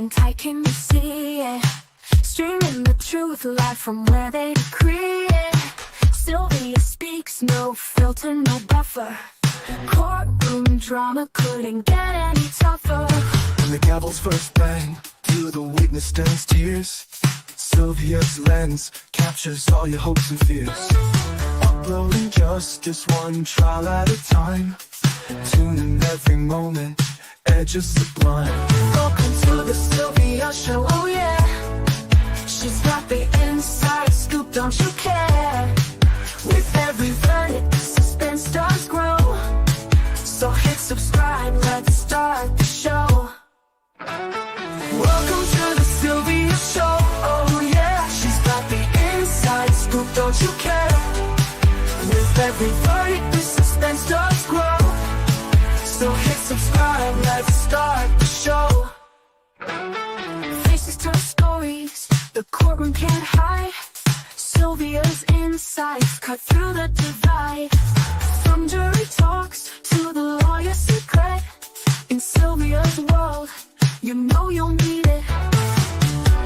blind eye, can you see it? Streaming the truth live from where they decree it. Sylvia speaks, no filter, no buffer. Courtroom drama couldn't get any tougher. When the gavel's first bang, through the weakness turns tears. Sylvia's lens captures all your hopes and fears. Uploading justice one trial at a time. Tuning every moment, edges sublime. Welcome to the Sylvia Show, oh yeah. She's got the inside scoop, don't you care? With every verdict, the suspense does grow. So hit subscribe, let's start the show. Welcome to the Sylvia Show, oh yeah. She's got the inside scoop, don't you care? With every verdict, the suspense does grow. So hit subscribe, let's start the show. Faces tell stories, the courtroom can't hide. Sylvia's insights cut through the divide. From jury talks to the lawyer's secret. In Sylvia's world, you know you'll need it.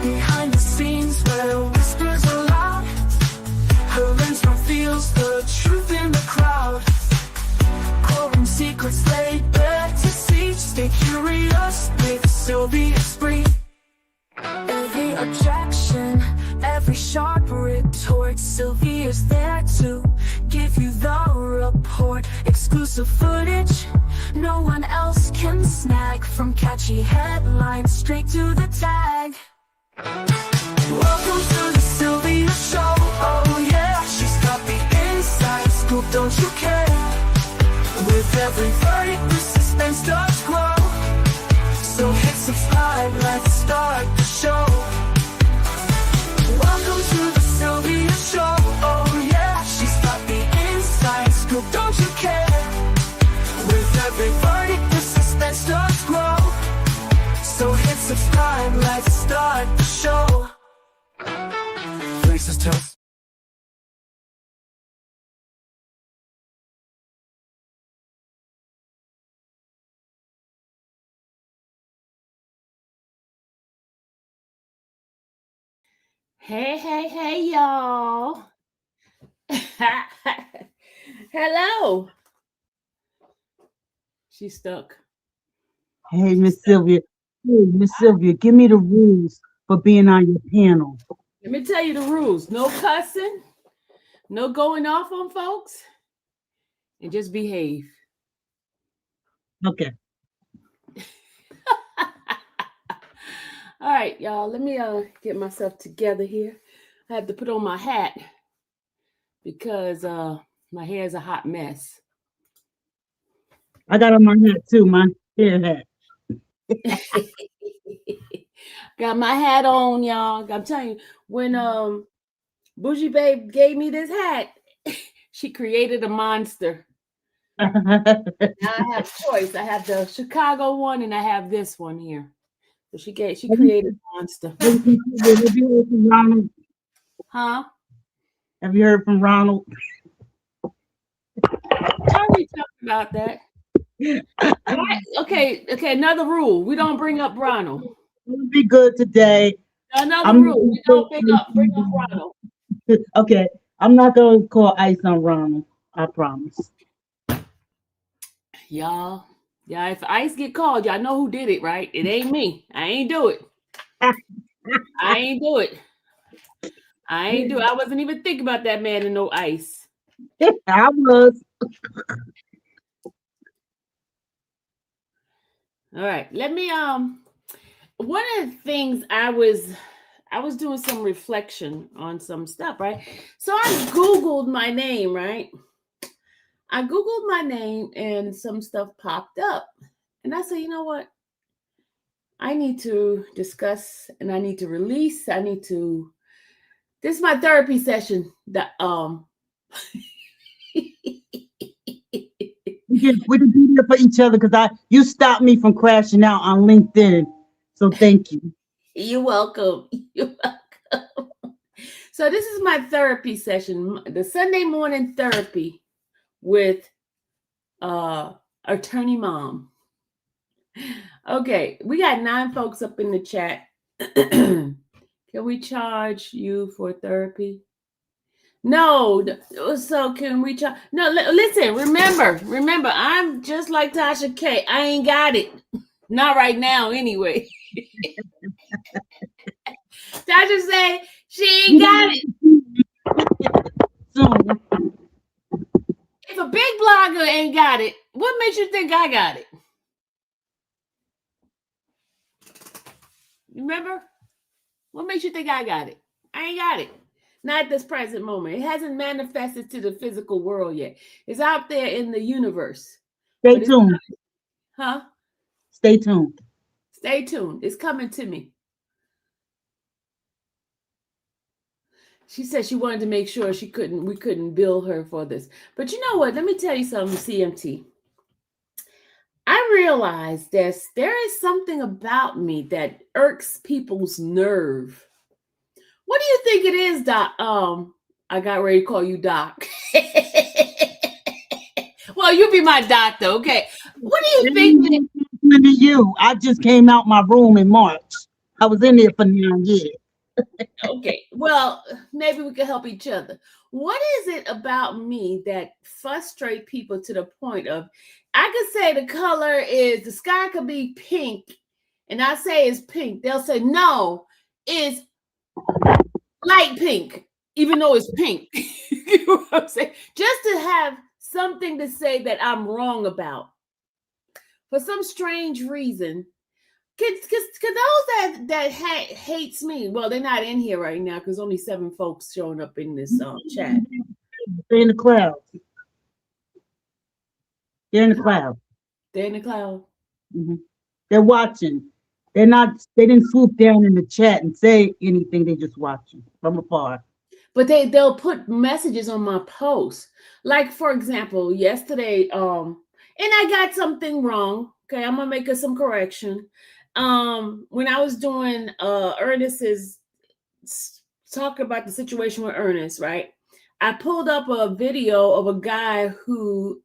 Behind the scenes where whispers are loud, her lens reveals the truth in the crowd. Courtroom secrets laid bare to see. Stay curious with Sylvia Spree. Every objection, every sharp retort, Sylvia's there to give you the report. Exclusive footage no one else can snag. From catchy headlines straight to the tag. Welcome to the Sylvia Show, oh yeah. She's got the inside scoop, don't you care? With every verdict, the suspense does grow. So hit subscribe, let's start the show. Welcome to the Sylvia Show, oh yeah. She's got the inside scoop, don't you care? With every verdict, the suspense does grow. So hit subscribe, let's start the show. Faces tell. Hey, y'all. Hello. She's stuck. Hey, Miss Sylvia. Hey, Miss Sylvia, give me the rules for being on your panel. Let me tell you the rules. No cussing, no going off on folks, and just behave. Okay. All right, y'all. Let me get myself together here. I have to put on my hat because my hair is a hot mess. I got on my hat too, my hair hat. Got my hat on, y'all. I'm telling you, when Bougie Babe gave me this hat, she created a monster. Now I have choice. I have the Chicago one and I have this one here. So she created a monster. Have you heard from Ronald? Huh? Have you heard from Ronald? I already talked about that. Okay. Another rule: we don't bring up Ronald. It'll be good today. Another rule: we don't bring up Ronald. Okay, I'm not going to call ice on Ronald. I promise. Y'all, if ICE get called, y'all know who did it, right? It ain't me. I ain't do it. I ain't do it. I wasn't even thinking about that man in no ICE. I was. All right. Let me one of the things I was doing some reflection on some stuff, right? So I Googled my name, right? I Googled my name and some stuff popped up. And I said, you know what? I need to discuss and I need to release. This is my therapy session. We can be there for each other because you stopped me from crashing out on LinkedIn. So thank you. You're welcome. You're welcome. So this is my therapy session, the Sunday morning therapy with attorney mom. Okay, we got 9 folks up in the chat. Can we charge you for therapy? No. So can we charge? No, listen, remember, I'm just like Tasha K. I ain't got it. Not right now, anyway. Tasha say she ain't got it. Soon. If a big blogger ain't got it, what makes you think I got it? Remember? What makes you think I got it? I ain't got it. Not at this present moment. It hasn't manifested to the physical world yet. It's out there in the universe. Stay tuned. Huh? Stay tuned. Stay tuned. It's coming to me. She said she wanted to make sure we couldn't bill her for this. But you know what? Let me tell you something, CMT. I realized that there is something about me that irks people's nerve. What do you think it is, Doc? I got ready to call you Doc. Well, you be my doctor, okay? What do you think? To you, I just came out my room in March. I was in there for 9 years. Okay, well, maybe we can help each other. What is it about me that frustrate people to the point of, I could say the color is, the sky could be pink, and I say it's pink. They'll say, no, it's light pink, even though it's pink. You know what I'm saying? Just to have something to say that I'm wrong about. For some strange reason, because those that hates me, well, they're not in here right now because only 7 folks showing up in this chat. They're in the clouds. They're in the clouds. They're in the cloud. Mm-hmm. They're watching. They didn't swoop down in the chat and say anything. They just watching from afar. But they'll put messages on my posts. Like, for example, yesterday, and I got something wrong. Okay, I'm gonna make some correction. When I was doing Ernest's talking about the situation with Ernest, right? I pulled up a video of a guy who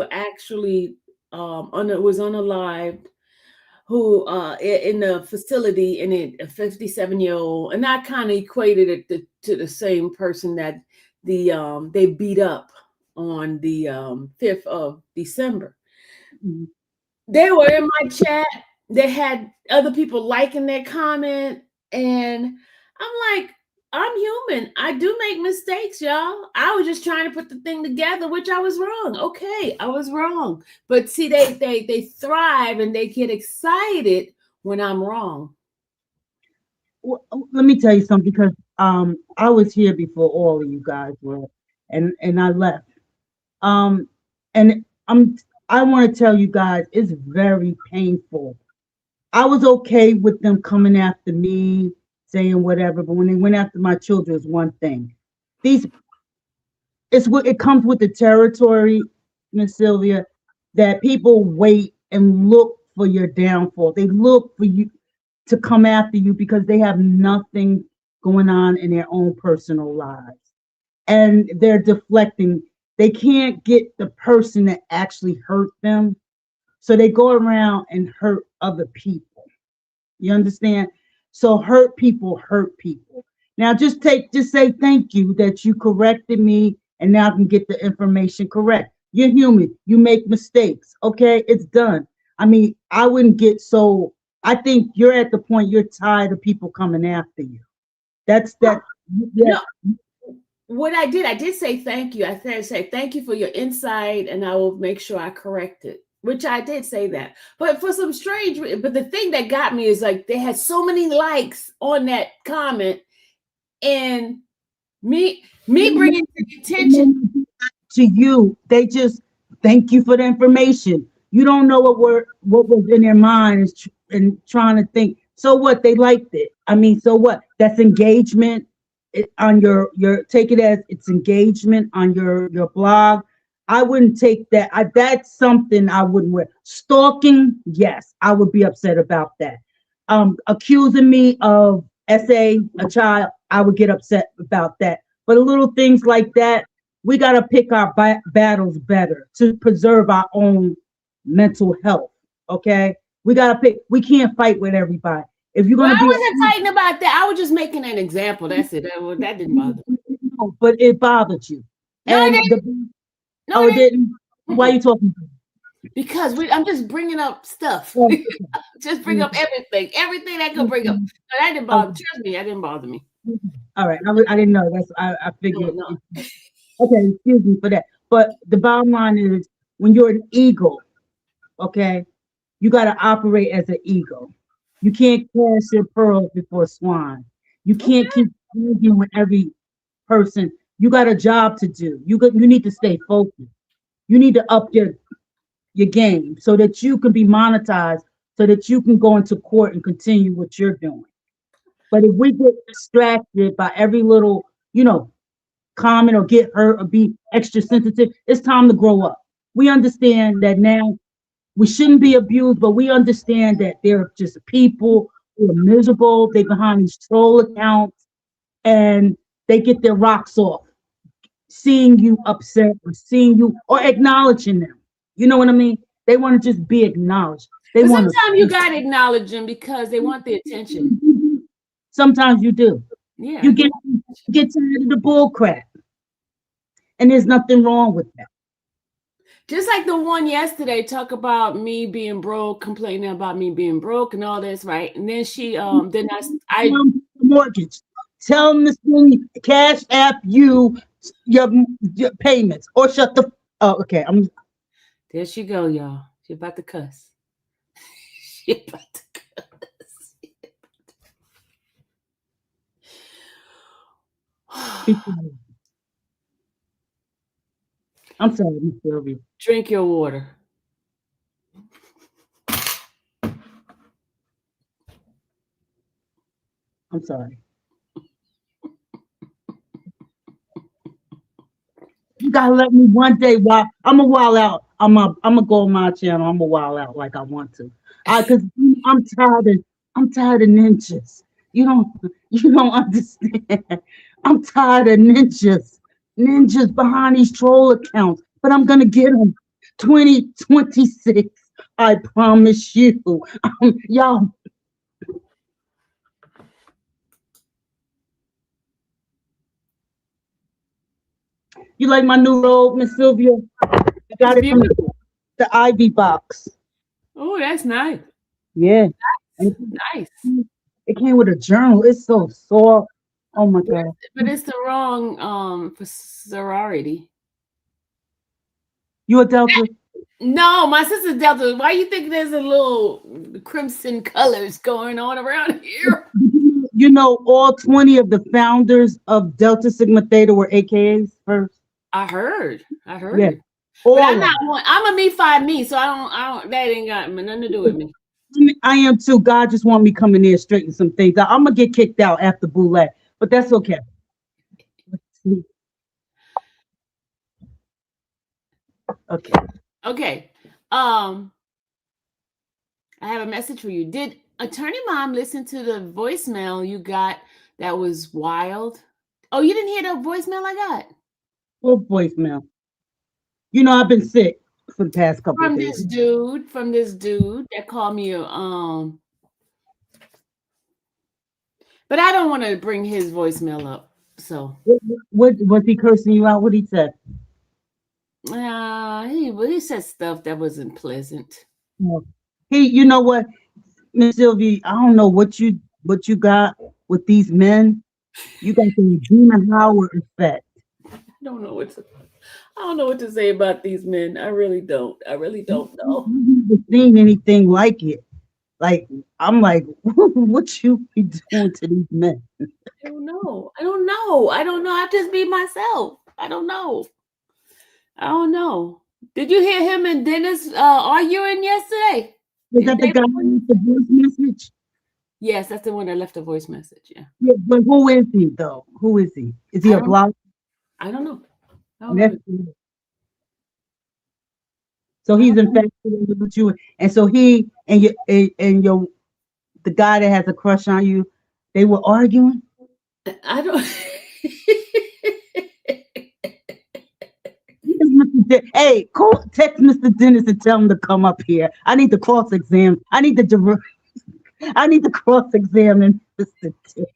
actually was unalived, who in the facility, and a 57-year-old, and I kind of equated it to the same person that they beat up on the 5th of December. Mm-hmm. They were in my chat. They had other people liking their comment, and I'm like, I'm human. I do make mistakes, y'all. I was just trying to put the thing together, which I was wrong. Okay, I was wrong. But see, they thrive and they get excited when I'm wrong. Well, let me tell you something, because I was here before all of you guys were, and I left. And I want to tell you guys, it's very painful. I was okay with them coming after me, saying whatever, but when they went after my children, it's one thing. It comes with the territory, Miss Sylvia, that people wait and look for your downfall. They look for you to come after you because they have nothing going on in their own personal lives, and they're deflecting. They can't get the person that actually hurt them, so they go around and hurt other people. You understand? So hurt people. Now just say thank you that you corrected me, and now I can get the information correct. You're human. You make mistakes. Okay, it's done. I mean, I wouldn't get so. I think you're at the point you're tired of people coming after you. That's that. Yeah. No. What I did say thank you. I said thank you for your insight, and I will make sure I correct it. Which I did say that, but for some strange. But the thing that got me is like they had so many likes on that comment, and me bringing attention to you. They just thank you for the information. You don't know what was in their minds and trying to think. So what? They liked it. I mean, so what? That's engagement on your take it as it's engagement on your blog. I wouldn't take that. That's something I wouldn't wear. Stalking, yes, I would be upset about that. Accusing me of a child, I would get upset about that. But little things like that, we got to pick our battles better to preserve our own mental health. Okay, We gotta pick. We can't fight with everybody. If you're Well, gonna I be, wasn't fighting about that. I was just making an example. That's it. That didn't bother me. but it bothered you, No, it and didn't. the No, oh, it it didn't. didn't. Why are you talking? Because I'm just bringing up stuff. Oh, Just bring up everything that could bring up. No, that didn't bother. Trust me, that didn't bother me. all right, I didn't know. I figured. No. Okay, excuse me for that. But the bottom line is, when you're an eagle, okay, you got to operate as an eagle. You can't cast your pearls before swine. You can't keep arguing with every person. You got a job to do. You need to stay focused. You need to up your game so that you can be monetized, so that you can go into court and continue what you're doing. But if we get distracted by every little, comment or get hurt or be extra sensitive, it's time to grow up. We understand that now we shouldn't be abused, but we understand that they're just people who are miserable. They behind these troll accounts and they get their rocks off, seeing you upset or seeing you or acknowledging them. You know what I mean? They want to just be acknowledged. They But want to. sometimes you gotta acknowledge them because they want the attention. Sometimes you do. Yeah. You get tired of the bull crap, and there's nothing wrong with that. Just like the one yesterday, talk about me being broke, complaining about me being broke and all this, right? And then she, then I Mortgage. Tell them to send cash app you your payments or shut the. Oh, okay. there she go, y'all. She about to cuss. She about to cuss. I'm sorry, Miss Sylvia. Drink your water. I'm sorry. You gotta let me one day while I'm a while out. I'm gonna go on my channel. I'm a while out like I want to. Cause I'm tired of ninjas. You don't understand. I'm tired of ninjas behind these troll accounts. But I'm gonna get them. 2026. I promise you. Y'all. You like my new robe, Miss Sylvia? I got it from the Ivy box. Oh, that's nice. Yeah. Nice. It came with a journal. It's so soft. Oh my God. But it's the wrong for sorority. You a Delta? No, my sister's Delta. Why you think there's a little crimson colors going on around here? You know, all 20 of the founders of Delta Sigma Theta were AKAs first. I heard. Yeah. But I'm not one. I'm a me 5 me, so I don't. That ain't got nothing to do with me. I am too. God just want me coming in straighten some things out. I'm gonna get kicked out after Boulette, but that's okay. Okay. I have a message for you. Did Attorney Mom listen to the voicemail you got that was wild? Oh, you didn't hear the voicemail I got? What voicemail? You know, I've been sick for the past couple of days. From this dude that called me but I don't want to bring his voicemail up. So what was he cursing you out? What he said? He said stuff that wasn't pleasant. You know what, Miss Sylvia, I don't know what you got with these men. You got the Demon Howard effect. I don't know what to say about these men. I really don't know. I've never seen anything like it. Like, I'm like, what you be doing to these men? I don't know. I just be myself. I don't know. Did you hear him and Dennis arguing yesterday? Is that the guy with the voice message? Yes, that's the one that left a voice message. Yeah. But who is he though? Who is he? Is he a blogger? I don't know. So he's infatuated with you, and so he and your the guy that has a crush on you, they were arguing. I don't. He has nothing Hey, call, text Mr. Dennis and tell him to come up here. I need the cross exam. I need to cross examine Mr. Dennis.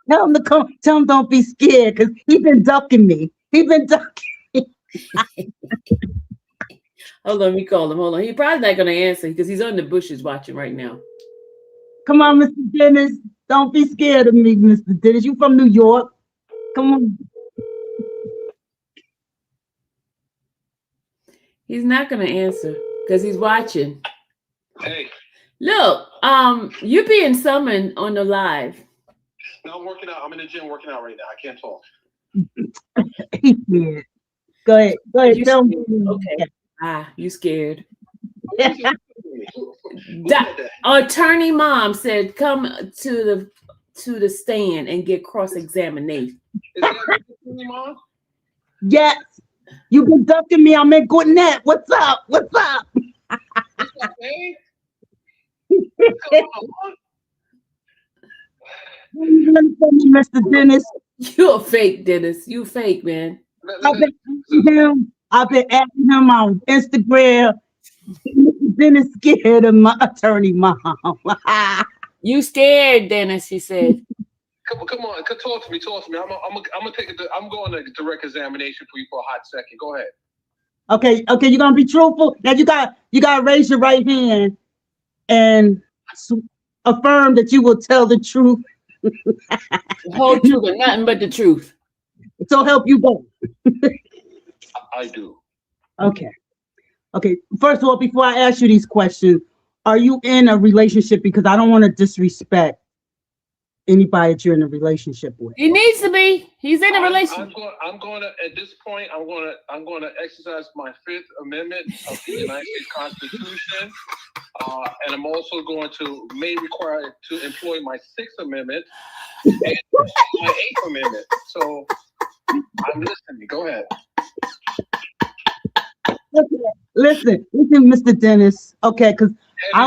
Tell him to come. Tell him don't be scared because he been ducking me. He been ducking. Hold on, let me call him. Hold on. He's probably not gonna answer because he's on the bushes watching right now. Come on, Mr. Dennis. Don't be scared of me, Mr. Dennis. You from New York? Come on. He's not gonna answer because he's watching. Hey, Look, you're being summoned on the live. no, I'm working out. I'm in the gym working out right now. I can't talk. He scared. Go ahead. Go ahead. You Tell me. scared. Okay. You scared. Who said that? Attorney Mom said, "Come to the stand and get cross-examination." Is that your mom? Yes. You been ducking me. I'm in Gwinnett. What's up? What's up? What's up, hey? Come on. Mr. Dennis. You're fake, Dennis. You fake, man. I've been asking him on Instagram. Dennis scared of my attorney mom. You scared, Dennis, she said. Come on, talk to me. I'm going to direct examination for you for a hot second. Go ahead. Okay, you're gonna be truthful. Now you gotta raise your right hand and affirm that you will tell the truth. The whole truth and nothing but the truth. So help you both. I do. Okay. First of all, before I ask you these questions, are you in a relationship? Because I don't want to disrespect anybody that you're in a relationship with. He needs to be. He's in a relationship. I'm going to at this point. I'm going to exercise my Fifth Amendment of the United States Constitution, and I'm also going to require to employ my Sixth Amendment and my Eighth Amendment. So I'm listening. Go ahead. Listen, Mr. Dennis. Okay, because I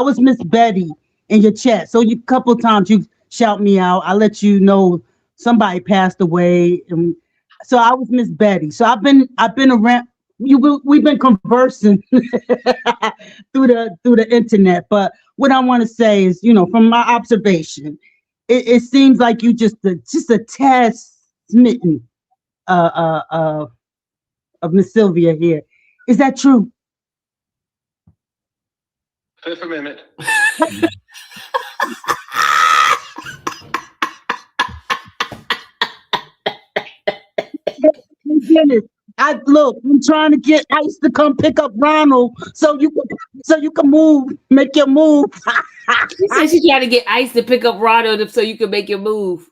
was Miss Betty in your chat. So you couple times you shout me out. I let you know somebody passed away, and so I was Miss Betty. So I've been around. We've been conversing through the internet. But what I want to say is, from my observation, it seems like you just a tad smitten of Miss Sylvia here. Is that true? Fifth Amendment. Dennis, I'm trying to get Ice to come pick up Ronald so you can move, make your move. She said she's trying to get Ice to pick up Ronald so you can make your move.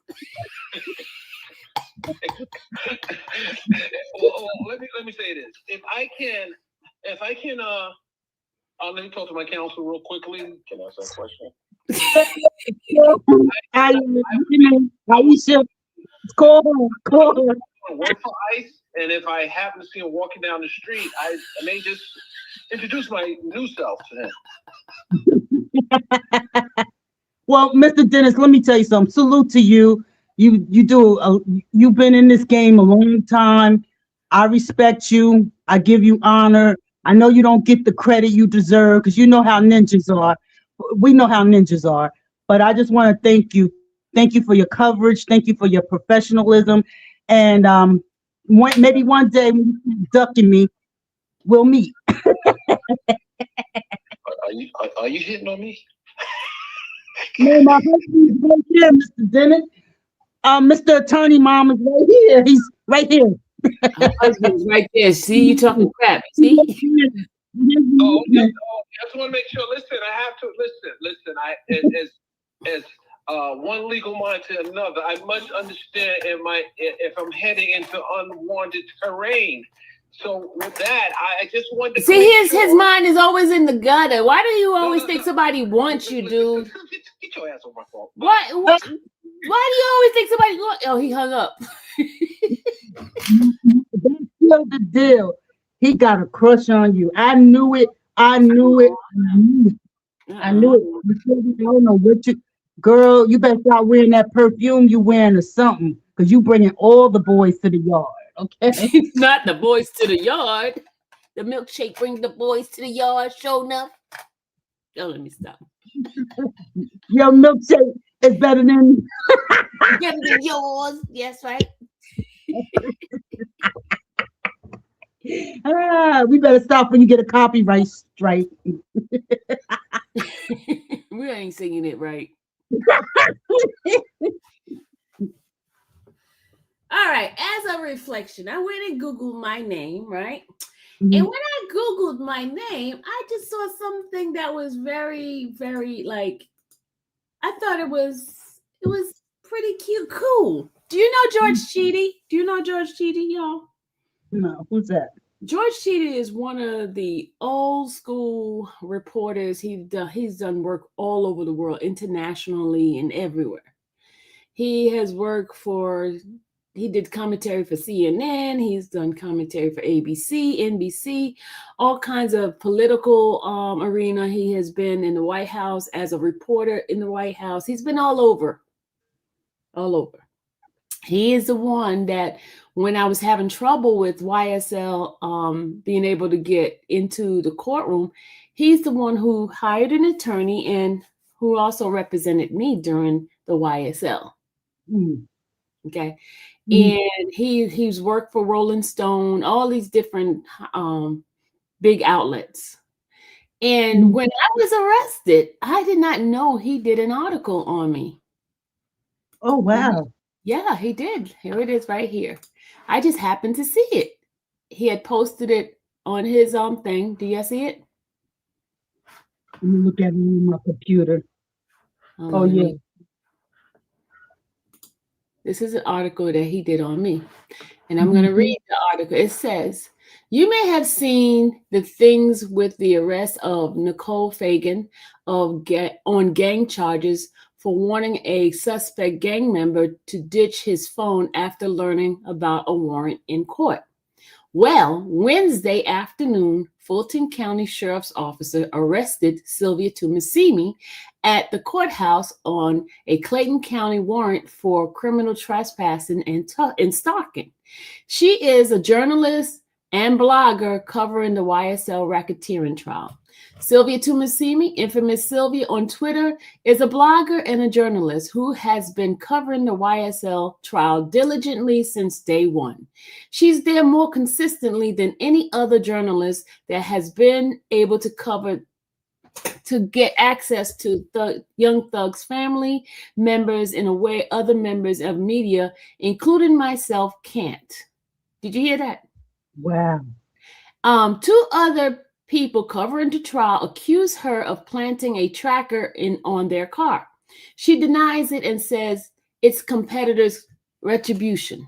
Well, let me say this. If I can, let me talk to my counsel real quickly. Can I ask that question? Aisha, call her. Work for ICE, and if I happen to see him walking down the street, I may just introduce my new self to him. Well, Mr. Dennis, let me tell you something. Salute to you. You've been in this game a long time. I respect you. I give you honor. I know you don't get the credit you deserve because you know how ninjas are. We know how ninjas are. But I just want to thank you. Thank you for your coverage. Thank you for your professionalism. And maybe one day when you're ducking me, we'll meet. Are you hitting on me? No, my husband is right here, Mr. Dennis. Mr. Attorney Mom is right here. He's right here. Her husband's right there. See, you talking crap. See? Oh, I just want to make sure. Listen, I have to listen. As one legal mind to another, I must understand if I'm heading into unwanted terrain. So with that, I just wanted to see his mind is always in the gutter. Why do you always think somebody wants you, dude? Get your ass on my phone. Why do you always think somebody wants? Oh, he hung up. That's still the deal. He got a crush on you. I knew it. I knew it. I don't know Girl, you better start wearing that perfume you wearing or something, because you bringing all the boys to the yard, okay? Not the boys to the yard. The milkshake brings the boys to the yard. Show enough. Don't let me stop. Your milkshake is better than Better than yours. Yes, right. we better stop when you get a copyright strike. We ain't singing it right. All right. As a reflection, I went and Googled my name, right? And when I Googled my name, I just saw something that was very, very like, I thought it was pretty cute, cool. Do you know George Cheedy? Do you know George Cheedy, y'all? No, who's that? George Cheedy is one of the old school reporters. He's done work all over the world, internationally and everywhere. He has worked for. He did commentary for CNN. He's done commentary for ABC, NBC, all kinds of political arena. He has been in the White House as a reporter in the White House. He's been all over, all over. He is the one that when I was having trouble with YSL being able to get into the courtroom, he's the one who hired an attorney and who also represented me during the YSL. Mm. Okay. Mhm. And he's worked for Rolling Stone, all these different big outlets. And when I was arrested, I did not know he did an article on me. Oh, wow. Yeah, he did. Here it is right here. I just happened to see it. He had posted it on his thing. Do you see it? Let me look at it on my computer. Hold Oh, on, let yeah. me- This is an article that he did on me. And I'm going to read the article. It says, you may have seen the things with the arrest of Nicole Fagan on gang charges for warning a suspect gang member to ditch his phone after learning about a warrant in court. Well, Wednesday afternoon, Fulton County Sheriff's Officer arrested Sylvia Tumasimi at the courthouse on a Clayton County warrant for criminal trespassing and stalking. She is a journalist and blogger covering the YSL racketeering trial. Sylvia Tumasimi, infamous Sylvia on Twitter, is a blogger and a journalist who has been covering the YSL trial diligently since day one. She's there more consistently than any other journalist that has been able to get access to Young Thug's family members in a way other members of media, including myself, can't. Did you hear that? Wow. Two other people covering the trial accuse her of planting a tracker on their car. She denies it and says it's competitors' retribution.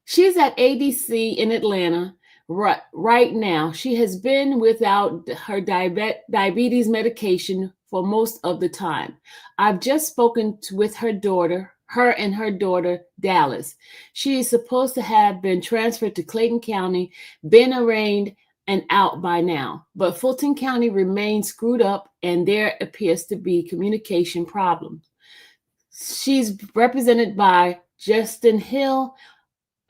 She's at ADC in Atlanta right now. She has been without her diabetes medication for most of the time. I've just spoken with her and her daughter, Dallas. She is supposed to have been transferred to Clayton County, been arraigned and out by now. But Fulton County remains screwed up and there appears to be communication problems. She's represented by Justin Hill.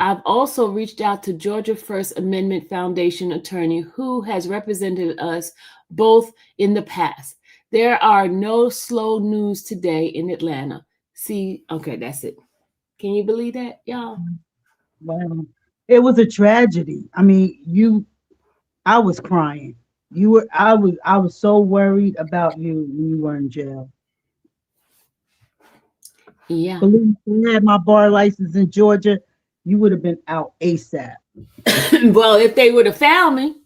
I've also reached out to Georgia First Amendment Foundation attorney who has represented us both in the past. There are no slow news today in Atlanta. See, okay, that's it. Can you believe that, y'all? Wow. It was a tragedy. I mean, I was crying. I was so worried about you when you were in jail. Yeah. Believe me, I had my bar license in Georgia, you would have been out ASAP. Well, if they would have found me.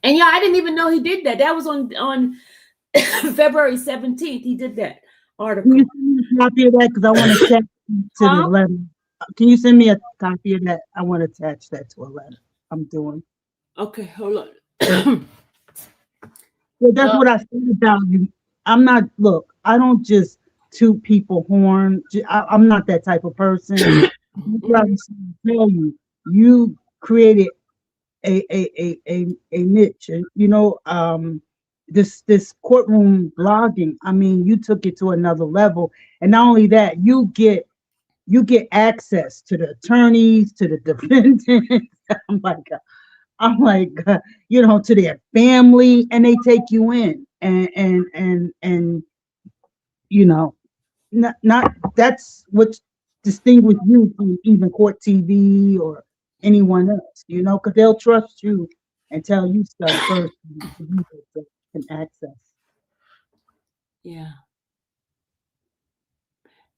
And yeah, I didn't even know he did that. That was on February 17th. He did that article. Can you send me a copy of that? Because I want to attach to the letter. Can you send me a copy of that? I want to attach that to a letter I'm doing. Okay, hold on. Well, that's what I said about you. Look, I don't just toot people horn. I'm not that type of person. What I was trying to tell you, you created a niche, and this courtroom blogging, I mean, you took it to another level. And not only that, you get access to the attorneys, to the defendants. I'm like, I'm like, to their family, and they take you in, and you know, not that's what distinguishes you from even court TV or anyone else, because they'll trust you and tell you stuff first so you can access. Yeah.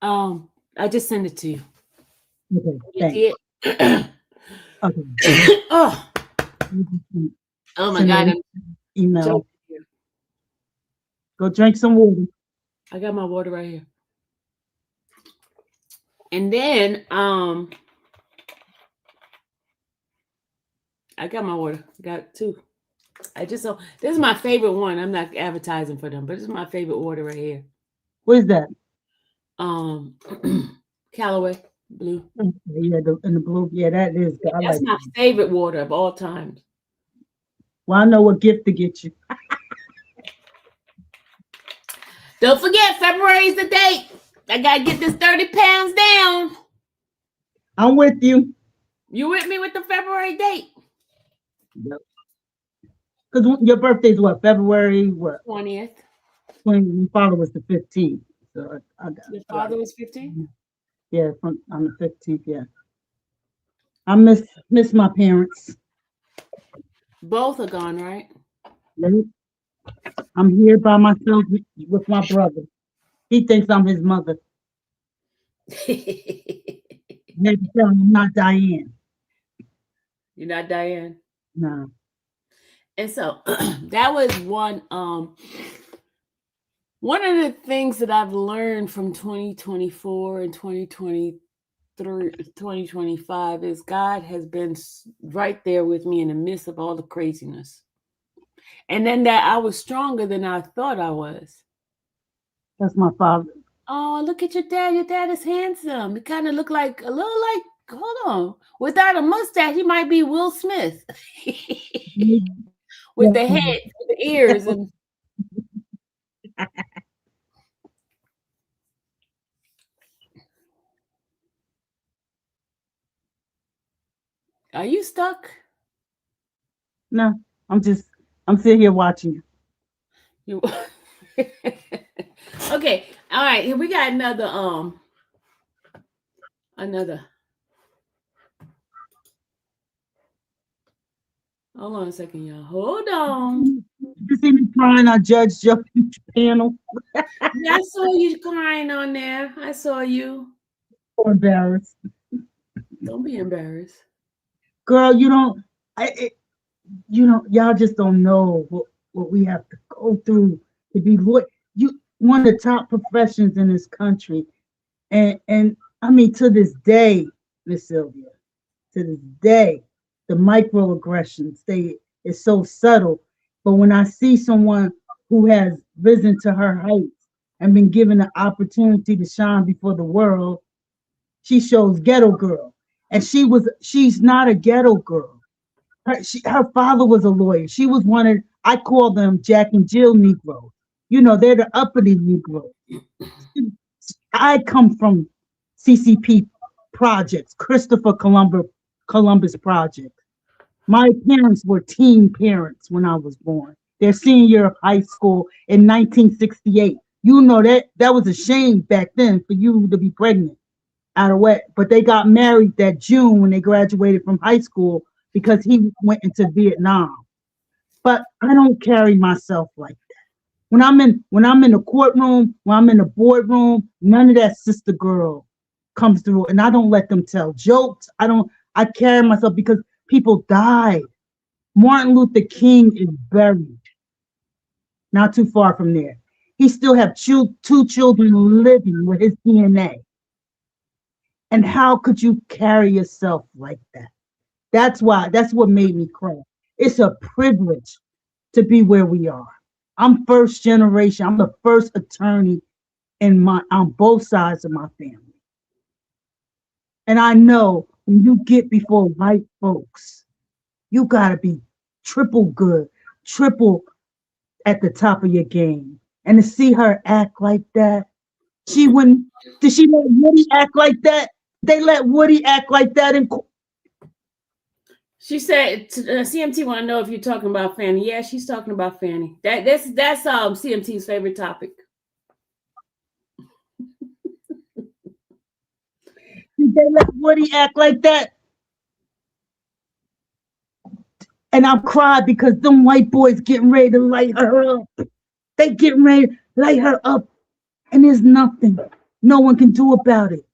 I just sent it to you. Okay, You thanks. see it? Okay, Oh, you can oh my send God. an email. I'm- Go drink some water. I got my water right here. And then I got my water. Got two. I just saw this is my favorite one. I'm not advertising for them, but this is my favorite water right here. What is that? Um Callaway Blue. Okay, yeah, in the blue. Yeah, that is good. I That's like my that. favorite water of all times. Well, I know what gift to get you. Don't forget, February is the date. I gotta get this 30 pounds down. I'm with you. You with me with the February date? Because your birthday's what? February what? 20th. When your father was the 15th. So I got Your I got father it. was 15? Yeah, on the 15th, yeah. I miss my parents. Both are gone, right? Right? I'm here by myself with my brother. He thinks I'm his mother. I had to tell him I'm not Diane. You're not Diane. No. And so that was one of the things that I've learned from 2024 and 2023, 2025 is God has been right there with me in the midst of all the craziness. And then that I was stronger than I thought I was. That's my father. Oh, look at your dad. Your dad is handsome. He kind of look like a little like, hold on. Without a mustache, he might be Will Smith. With the head, with the ears, and are you stuck? No, I'm sitting here watching you. You okay. All right, here we got another. Hold on a second, y'all. Hold on. You see me crying on Judge Joe's panel? Yeah, I saw you crying on there. I saw you. So embarrassed. Don't be embarrassed. Girl, y'all just don't know what we have to go through to be one of the top professions in this country. And I mean, to this day, Miss Sylvia, to this day, the microaggressions, it's so subtle. But when I see someone who has risen to her heights and been given the opportunity to shine before the world, she shows ghetto girl. And she's not a ghetto girl. Her father was a lawyer. She was I call them Jack and Jill Negroes. They're the uppity Negroes. I come from CCP projects, Christopher Columbus project. My parents were teen parents when I was born. Their senior year of high school in 1968. That was a shame back then for you to be pregnant out of wet. But they got married that June when they graduated from high school because he went into Vietnam. But I don't carry myself like that. When I'm in the courtroom, when I'm in the boardroom, none of that sister girl comes through, and I don't let them tell jokes. I carry myself because people died. Martin Luther King is buried not too far from there. He still have two children living with his DNA. And how could you carry yourself like that? That's what made me cry. It's a privilege to be where we are. I'm first generation. I'm the first attorney on both sides of my family. And I know when you get before white folks, you gotta be triple good, triple at the top of your game. And to see her act like that, she wouldn't. Did she let Woody act like that? They let Woody act like that in. She said CMT want to know if you're talking about Fanny. Yeah, she's talking about Fanny. That's CMT's favorite topic. Did they let Woody act like that? And I'm crying because them white boys getting ready to light her up. They getting ready to light her up, and there's nothing no one can do about it.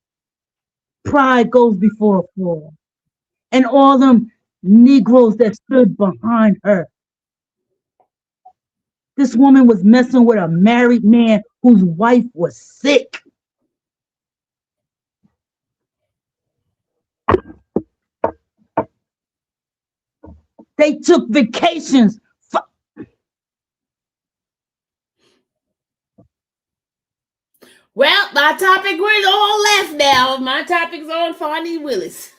Pride goes before a fall. And all them Negroes that stood behind her. This woman was messing with a married man whose wife was sick. They took vacations. Well, my topic was all left now. My topic's on Fonnie Willis.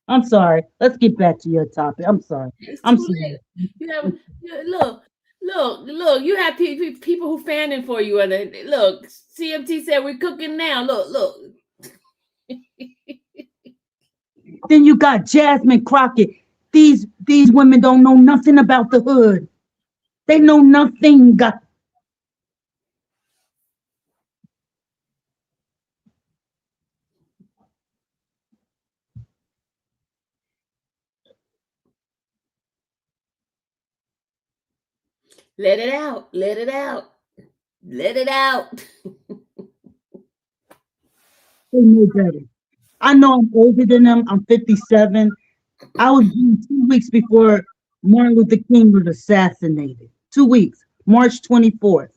I'm sorry. Let's get back to your topic. I'm sorry. I'm sorry. Look. You have people who fanning for you. Look, CMT said we're cooking now. Look. Then you got Jasmine Crockett. These women don't know nothing about the hood. They know nothing. Let it out. They know better. I know I'm older than them. I'm 57. I was born 2 weeks before Martin Luther King was assassinated. 2 weeks, March 24th.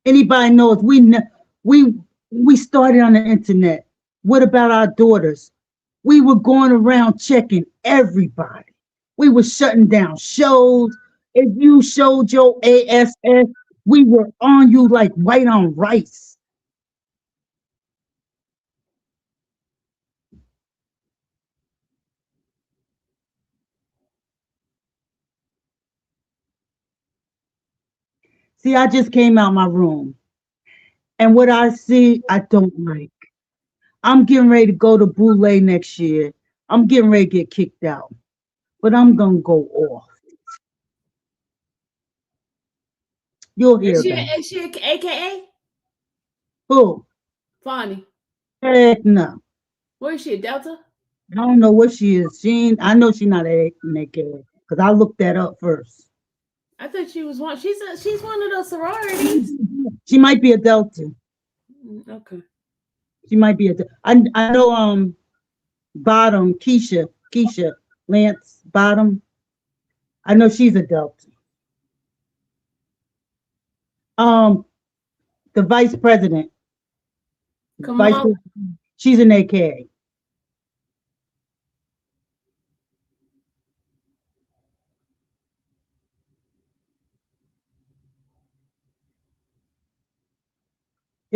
Anybody knows we started on the internet. What about our daughters? We were going around checking everybody. We were shutting down shows. If you showed your ASS, we were on you like white on rice. See, I just came out my room, and what I see, I don't like. I'm getting ready to go to Boulay next year. I'm getting ready to get kicked out, but I'm gonna go off. You'll hear about it. Is she AKA? Who? Fonnie. Heck no. Where is she? Delta? I don't know what she is. I know she's not a naked because I looked that up first. I thought she was one. She's one of those sororities. She might be a Delta. Okay. She might be a. I know Bottom Keisha Lance Bottom. I know she's a Delta. The vice president. Come on. She's an AKA.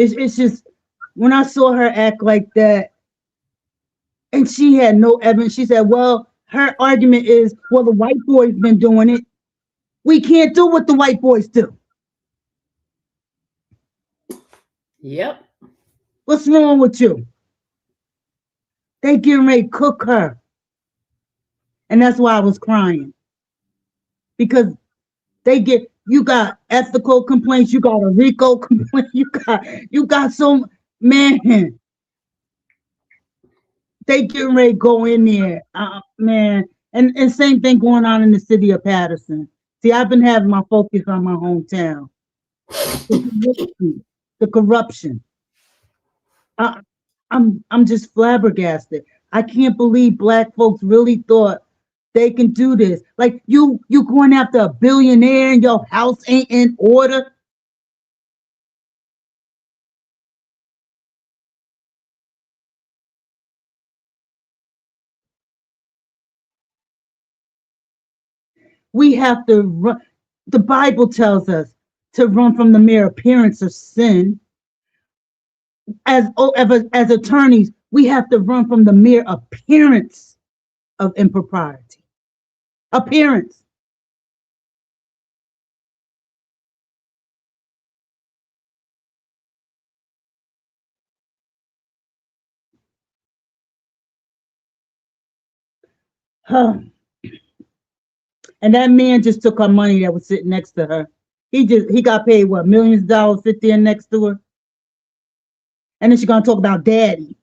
It's just when I saw her act like that, and she had no evidence. She said, "Well, her argument is, well, the white boys been doing it. We can't do what the white boys do." Yep. What's wrong with you? They getting ready to cook her, and that's why I was crying because you got ethical complaints, you got a RICO complaint, you got some man. They getting ready to go in there, man, and same thing going on in the city of Patterson. See, I've been having my focus on my hometown, the corruption. I'm just flabbergasted. I can't believe black folks really thought they can do this. Like you going after a billionaire and your house ain't in order. We have to run. The Bible tells us to run from the mere appearance of sin. As attorneys, we have to run from the mere appearance of impropriety. appearance. Huh. And that man just took her money that was sitting next to her. He got paid what, millions of dollars sit there next to her. And then she's gonna talk about daddy.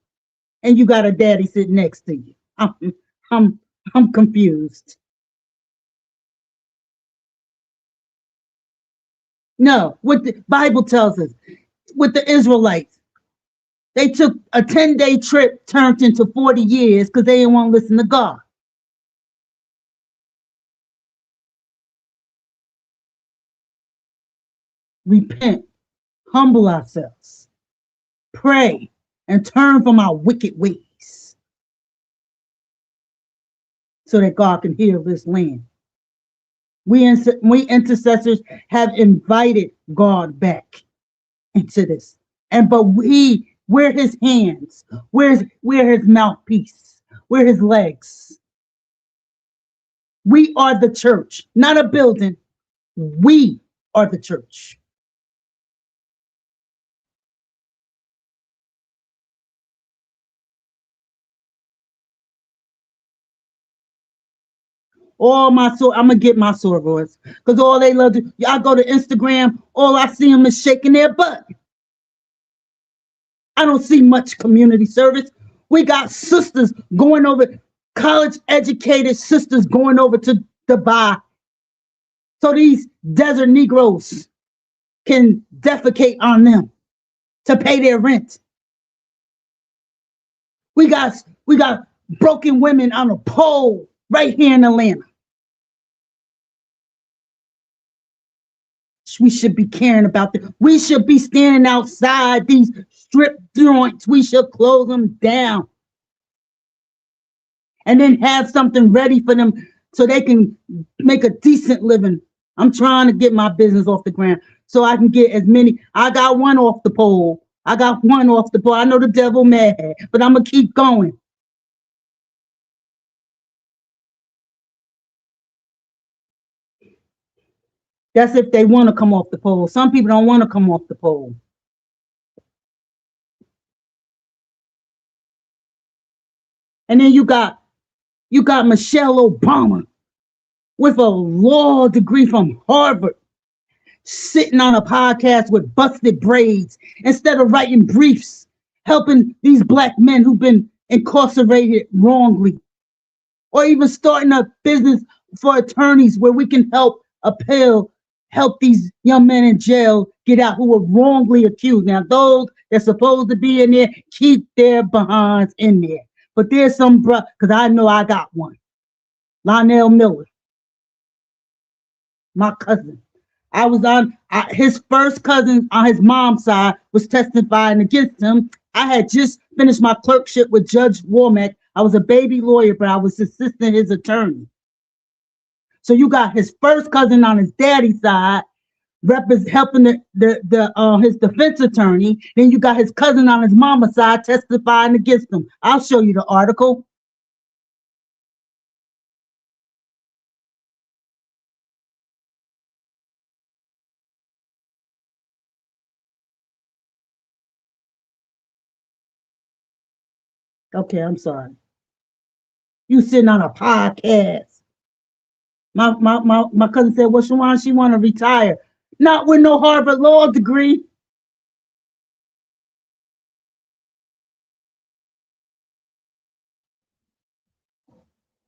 And you got a daddy sitting next to you. I'm I'm confused. No, what the Bible tells us with the Israelites, they took a 10-day trip turned into 40 years because they didn't want to listen to God. Repent, humble ourselves, pray, and turn from our wicked ways so that God can heal this land. We intercessors have invited God back into this. But we're his hands, we're his mouthpiece, we're his legs. We are the church, not a building. We are the church. All my sword, I'm gonna get my sorors because all they love to. Y'all go to Instagram, all I see them is shaking their butt. I don't see much community service. We got sisters going over, college educated sisters going over to Dubai so these desert Negroes can defecate on them to pay their rent. We got broken women on a pole right here in Atlanta. We should be caring about them. We should be standing outside these strip joints. We should close them down and then have something ready for them so they can make a decent living. I'm trying to get my business off the ground so I can get as many. I got one off the pole. I know the devil mad, but I'm going to keep going. That's if they want to come off the pole. Some people don't want to come off the pole. And then you got Michelle Obama with a law degree from Harvard sitting on a podcast with busted braids instead of writing briefs, helping these black men who've been incarcerated wrongly, or even starting a business for attorneys where we can help these young men in jail get out who were wrongly accused. Now, those that's supposed to be in there, keep their behinds in there. But there's some because I know I got one. Lionel Miller, my cousin. I was on his first cousin on his mom's side was testifying against him. I had just finished my clerkship with Judge Womack. I was a baby lawyer, but I was assisting his attorney. So you got his first cousin on his daddy's side, helping his defense attorney. Then you got his cousin on his mama's side testifying against him. I'll show you the article. Okay, I'm sorry. You sitting on a podcast. My cousin said, well, she want to retire. Not with no Harvard law degree.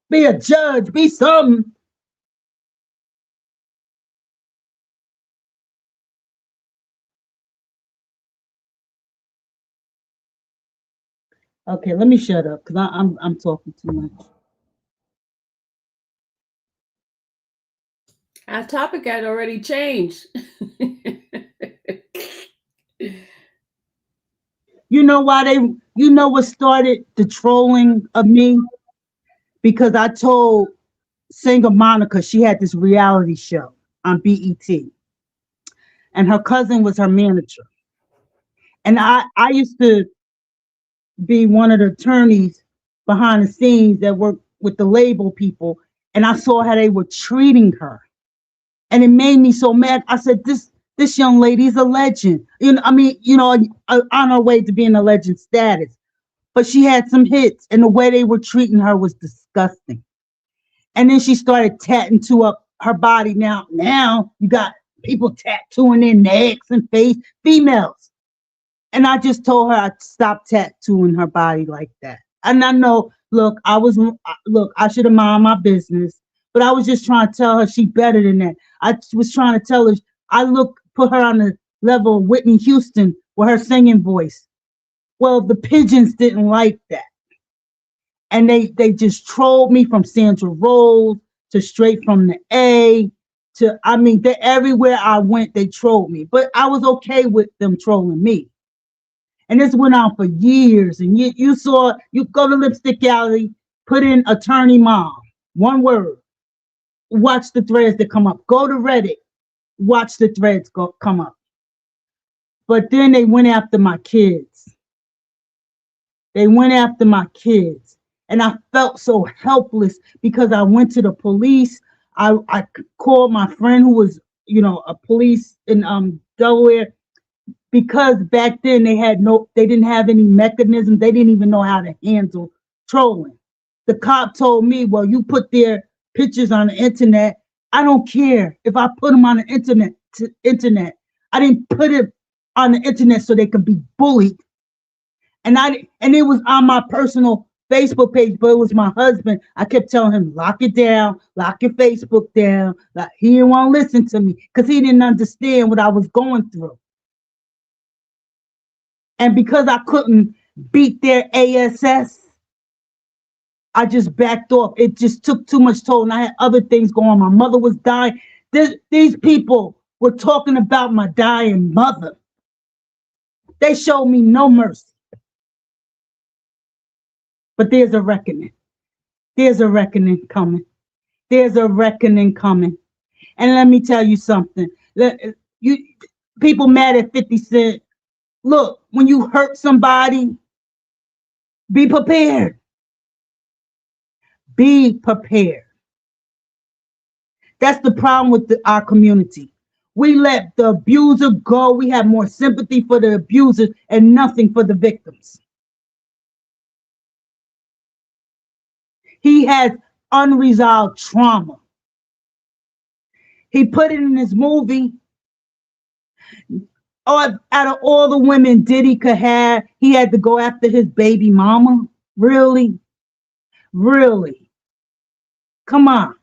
Be a judge, be something. Okay, let me shut up because I'm talking too much. Our topic had already changed. You know what started the trolling of me? Because I told singer Monica she had this reality show on BET. And her cousin was her manager. And I used to be one of the attorneys behind the scenes that worked with the label people. and I saw how they were treating her, and it made me so mad. I said, this young lady's a legend. On her way to being a legend status, but she had some hits, and the way they were treating her was disgusting. And then she started tattooing up her body. Now you got people tattooing their necks and face, females. And I just told her I'd stop tattooing her body like that. And I know, look, I should have mind my business, but I was just trying to tell her she better than that. I was trying to tell her put her on the level of Whitney Houston with her singing voice. Well, the pigeons didn't like that. And they just trolled me from Sandra Rolls to Straight from the A to, they everywhere I went, they trolled me. But I was okay with them trolling me. And this went on for years. And you go to Lipstick Alley, put in attorney mom, one word, watch the threads that come up. Go to Reddit, watch the threads come up. But then they went after my kids. They went after my kids. And I felt so helpless because I went to the police. I called my friend who was, a police in Delaware, because back then they didn't have any mechanism. They didn't even know how to handle trolling. The cop told me, well, you put their pictures on the internet. I don't care if I put them on the internet. I didn't put it on the internet so they could be bullied. And it was on my personal Facebook page, but it was my husband. I kept telling him, lock it down, lock your Facebook down. Like, he didn't want to listen to me because he didn't understand what I was going through. And because I couldn't beat their ASS, I just backed off. It just took too much toll, and I had other things going on. My mother was dying. These people were talking about my dying mother. They showed me no mercy. But there's a reckoning. There's a reckoning coming. There's a reckoning coming. And let me tell you something. You people mad at 50 Cent. Look, when you hurt somebody, be prepared. Be prepared. That's the problem with our community. We let the abuser go. We have more sympathy for the abusers and nothing for the victims. He has unresolved trauma. He put it in his movie. Oh, out of all the women Diddy could have, he had to go after his baby mama? Really? Really? Come on.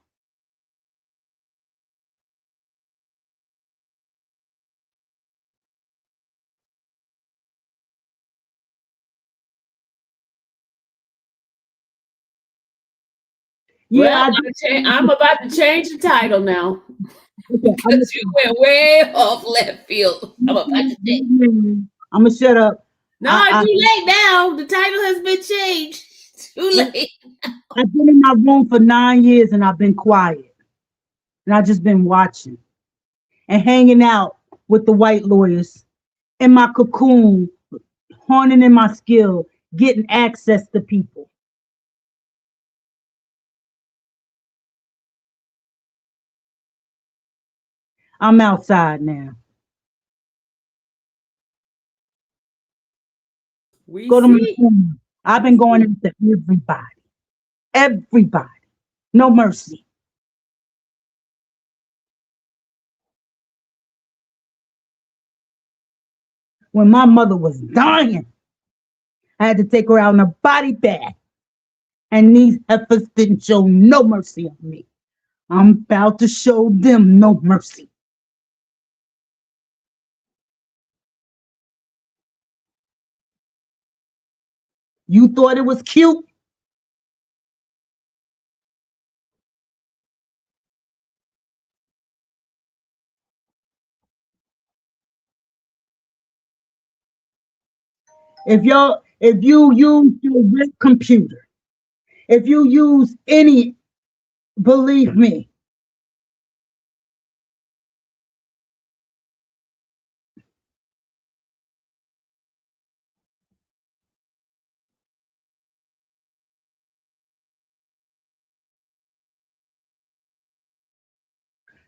Well, Yeah, I'm about to change the title now okay, because you went way off left field. I'm about to change. I'm gonna shut up. No, too late now. The title has been changed. Too late. I've been in my room for 9 years and I've been quiet. And I've just been watching and hanging out with the white lawyers in my cocoon, honing in my skill, getting access to people. I'm outside now. We Go to my see. phone. I've been going after everybody. Everybody. No mercy. When my mother was dying, I had to take her out in a body bag. And these heifers didn't show no mercy on me. I'm about to show them no mercy. You thought it was cute? If you use your web computer, if you use any, believe me,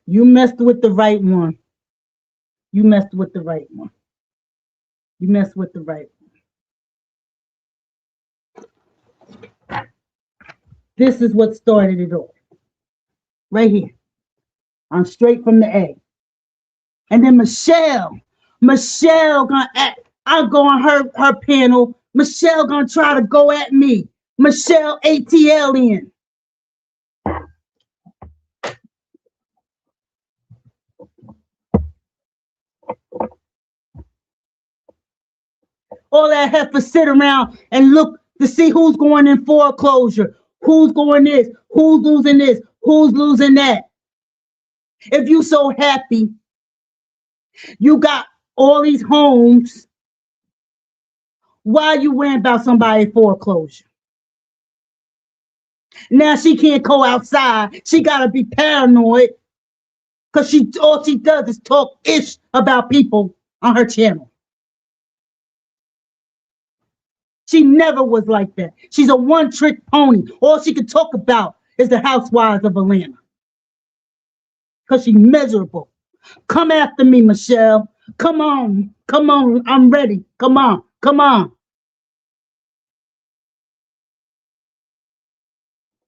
You messed with the right one. You messed with the right one. You messed with the right one. This is what started it all. Right here. I'm straight from the A. And then Michelle gonna act, I'm going her panel. Michelle gonna try to go at me. Michelle ATLian. All that heifer sit around and look to see who's going in foreclosure, who's going this, who's losing that. If you so happy, you got all these homes, why you worrying about somebody foreclosure? Now she can't go outside. She gotta be paranoid because all she does is talk ish about people on her channel. She never was like that. She's a one-trick pony. All she can talk about is the housewives of Atlanta. Because she's miserable. Come after me, Michelle. Come on. Come on. I'm ready. Come on. Come on.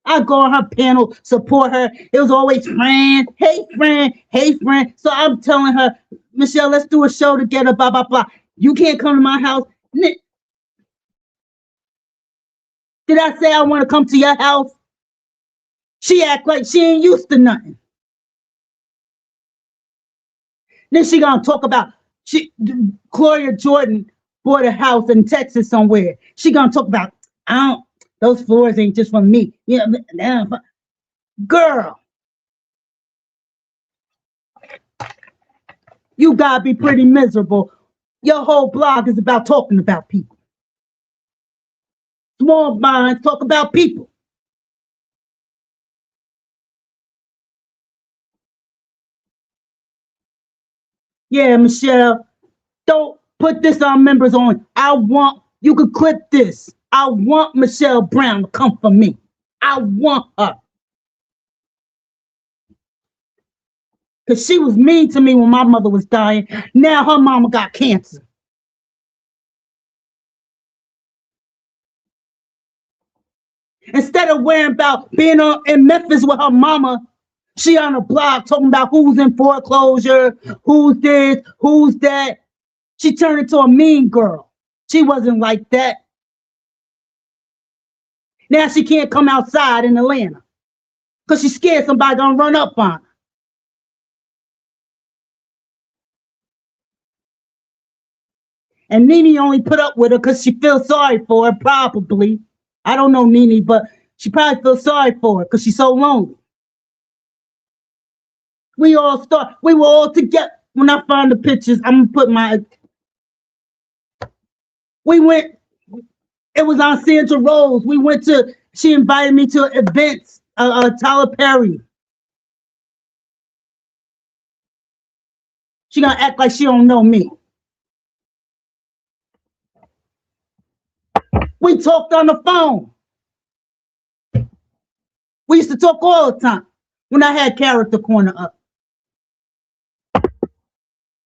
I go on her panel, support her. It was always friend, hey friend, hey friend. So I'm telling her, Michelle, let's do a show together, blah, blah, blah. You can't come to my house. Did I say I want to come to your house? She act like she ain't used to nothing. Then she gonna talk about Gloria Jordan bought a house in Texas somewhere. She gonna talk about, those floors ain't just for me. You know, girl, you gotta be pretty miserable. Your whole blog is about talking about people. Small minds talk about people. Yeah, Michelle, don't put this on members only. You could clip this. I want Michelle Brown to come for me. I want her. Because she was mean to me when my mother was dying. Now her mama got cancer. Instead of worrying about being in Memphis with her mama, she on a blog talking about who's in foreclosure, who's this, who's that. She turned into a mean girl. She wasn't like that. Now she can't come outside in Atlanta because she's scared somebody gonna run up on her. And Nene only put up with her because she feels sorry for her, probably. I don't know Nene, but she probably feels sorry for her because she's so lonely. We were all together. When I find the pictures, I'm gonna put it was on Sandra Rose. She invited me to events, Tyler Perry. She gonna act like she don't know me. We talked on the phone. We used to talk all the time when I had Character Corner up.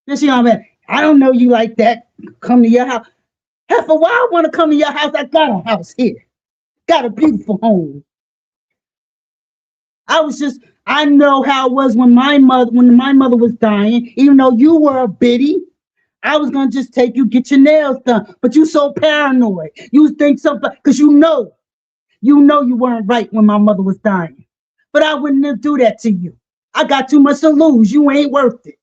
Then she gonna be, I don't know you like that. Come to your house. Heifer, why I want to come to your house? I got a house here. Got a beautiful home. I know how it was when my mother was dying. Even though you were a biddy, I was gonna just take you, get your nails done. But you so paranoid. You think something because you know you weren't right when my mother was dying. But I wouldn't do that to you. I got too much to lose. You ain't worth it.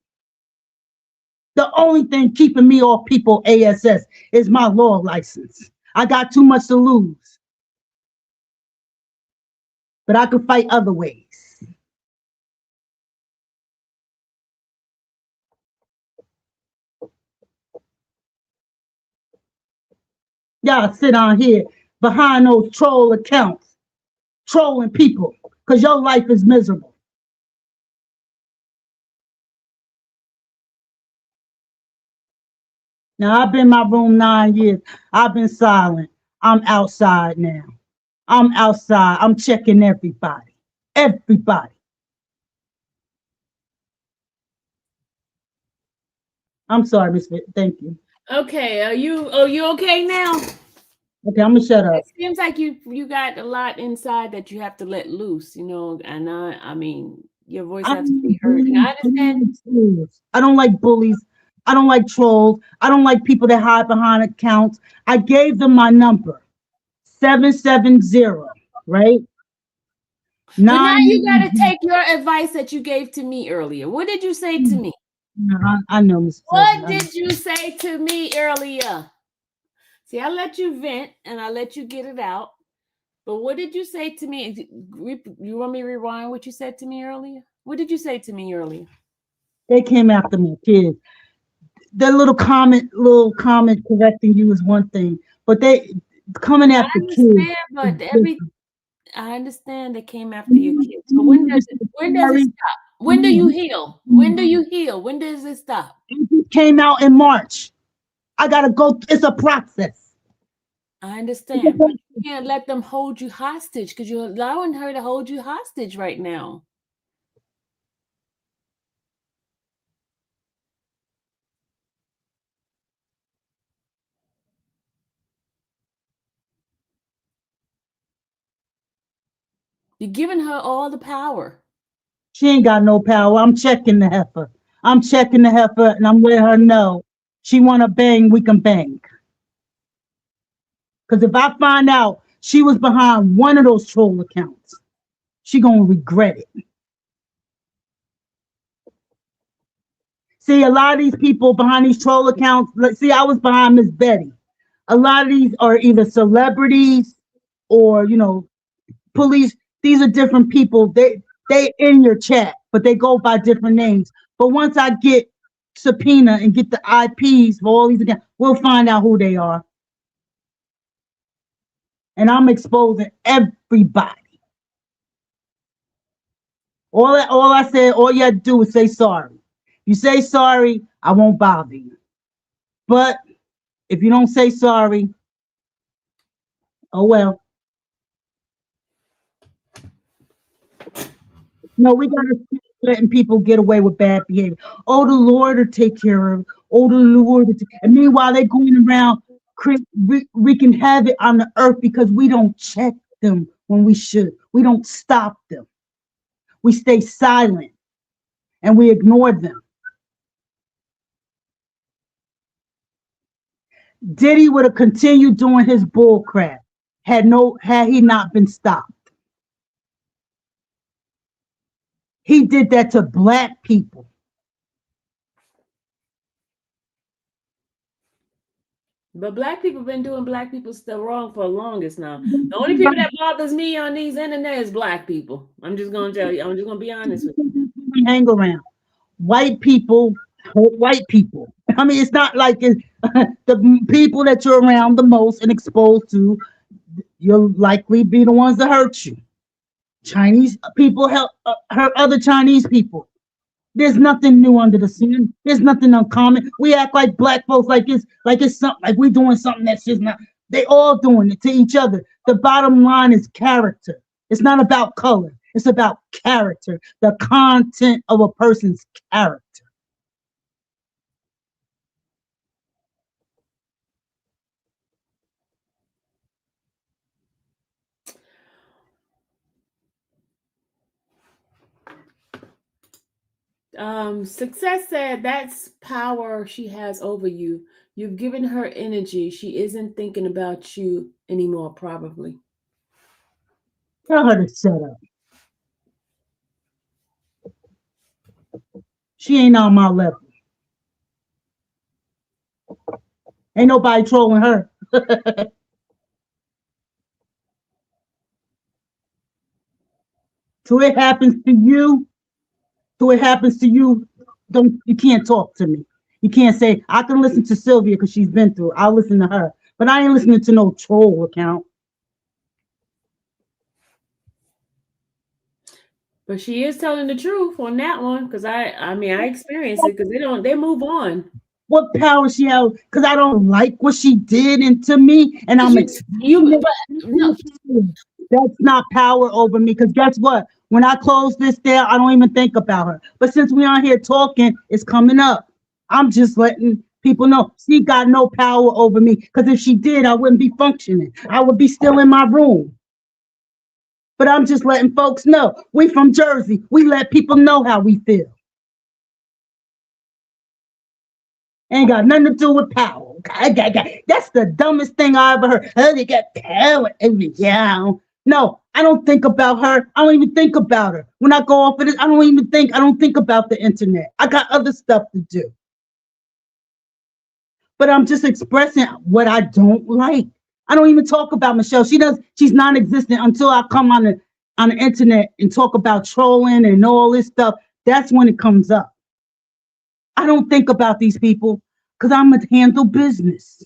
The only thing keeping me off people ASS is my law license. I got too much to lose. But I can fight other ways. Y'all sit on here behind those troll accounts, trolling people, because your life is miserable. Now, I've been in my room 9 years. I've been silent. I'm outside now. I'm outside. I'm checking everybody. Everybody. I'm sorry, Miss Fit. Thank you. Okay, are you okay now? Okay, I'm gonna shut up. It seems like you got a lot inside that you have to let loose, and I mean, your voice I has to don't be like heard. And I bullies. I understand. don't like trolls. I don't like bullies. I don't like trolls. I don't like people that hide behind accounts. I gave them my number, 770, right? But now you got to 990. take your advice that you gave to me earlier. What did you say to me? I know, Miss What Sylvia. did you say to me earlier? See, I let you vent and I let you get it out. But what did you say to me? You want me to rewind what you said to me earlier? What did you say to me earlier? They came after my kids. Their little comment correcting you is one thing, but they coming I after kids understand, is but different. I understand they came after your kids. But when does it Sorry. stop? When do you heal? When do you heal? When does it stop? It came out in March. I gotta go. It's a process. I understand, but you can't let them hold you hostage because you're allowing her to hold you hostage right now. You're giving her all the power. She ain't got no power. I'm checking the heifer. I'm checking the heifer, and I'm letting her know she wanna bang. We can bang. Cause if I find out she was behind one of those troll accounts, she gonna regret it. See, a lot of these people behind these troll accounts. See, I was behind Miss Betty. A lot of these are either celebrities or police. These are different people. They in your chat, but they go by different names. But once I get subpoena and get the IPs for all these accounts, we'll find out who they are. And I'm exposing everybody. All I said, all you have to do is say sorry. You say sorry, I won't bother you. But if you don't say sorry, oh well. No, we gotta stop letting people get away with bad behavior. Oh, the Lord will take care of. It. Oh, the Lord. And meanwhile, they're going around wreaking havoc on the earth because we don't check them when we should. We don't stop them. We stay silent and we ignore them. Diddy would have continued doing his bull crap had he not been stopped. He did that to black people. But black people been doing black people stuff wrong for the longest now. The only people that bothers me on these internet is black people. I'm just gonna tell you. I'm just gonna be honest with you. Hang around. White people hurt white people. I mean, it's not like the people that you're around the most and exposed to, you'll likely be the ones that hurt you. Chinese people hurt other Chinese people. There's nothing new under the sun. There's nothing uncommon. We act like black folks like it's something like we're doing something that's just not. They all doing it to each other. The bottom line is character. It's not about color. It's about character. The content of a person's character. Success said that's power she has over you. You've given her energy. She isn't thinking about you anymore, probably. Tell her to shut up. She ain't on my level. Ain't nobody trolling her. So it happens to you. So it happens to you. Don't you can't talk to me. You can't say I can listen to Sylvia because she's been through. I'll listen to her, but I ain't listening to no troll account. But she is telling the truth on that one because I mean I experienced it because they move on. What power she have? Because I don't like what she did and to me, and I'm You explaining but no, it. That's not power over me. Because guess what? When I close this down, I don't even think about her. But since we are here talking, it's coming up. I'm just letting people know she got no power over me. Because if she did, I wouldn't be functioning. I would be still in my room. But I'm just letting folks know. We from Jersey. We let people know how we feel. Ain't got nothing to do with power. That's the dumbest thing I ever heard. Oh, they got power over you. No, I don't think about her. I don't even think about her. When I go off of this, I don't think about the internet. I got other stuff to do. But I'm just expressing what I don't like. I don't even talk about Michelle. She's non-existent until I come on the internet and talk about trolling and all this stuff. That's when it comes up. I don't think about these people because I'm a handle business.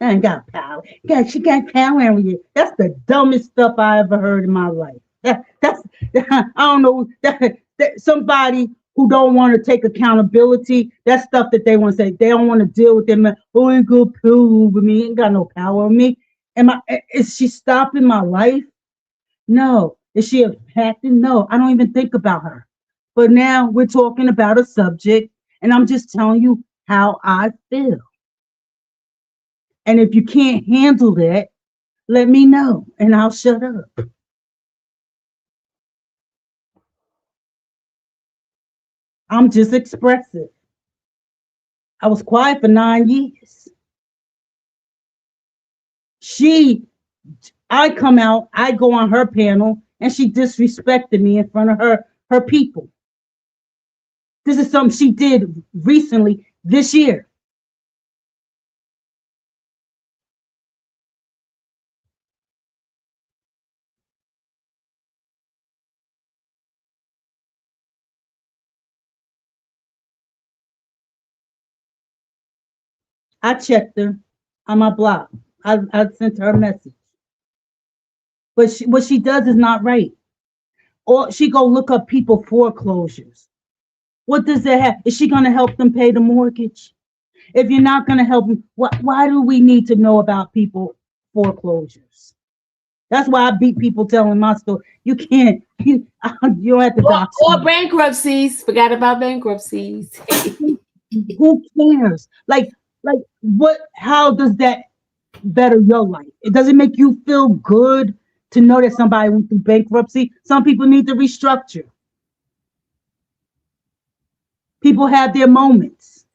I ain't got power. Yeah, she got power over you. That's the dumbest stuff I ever heard in my life. That's I don't know that somebody who don't want to take accountability. That's stuff that they want to say. They don't want to deal with them. Oh, ain't got power over me. Ain't got no power over me. Is she stopping my life? No. Is she impacting? No. I don't even think about her. But now we're talking about a subject, and I'm just telling you how I feel. And if you can't handle that, let me know, and I'll shut up. I'm just expressive. I was quiet for 9 years. I come out, I go on her panel, and she disrespected me in front of her people. This is something she did recently this year. I checked her on my blog. I sent her a message. But what she does is not right. Or she go look up people foreclosures. What does that have? Is she going to help them pay the mortgage? If you're not going to help them, why do we need to know about people foreclosures? That's why I beat people telling my story. You can't. You don't have to dox or bankruptcies. Forgot about bankruptcies. Who cares? Like what? How does that better your life? It doesn't make you feel good to know that somebody went through bankruptcy. Some people need to restructure. People have their moments.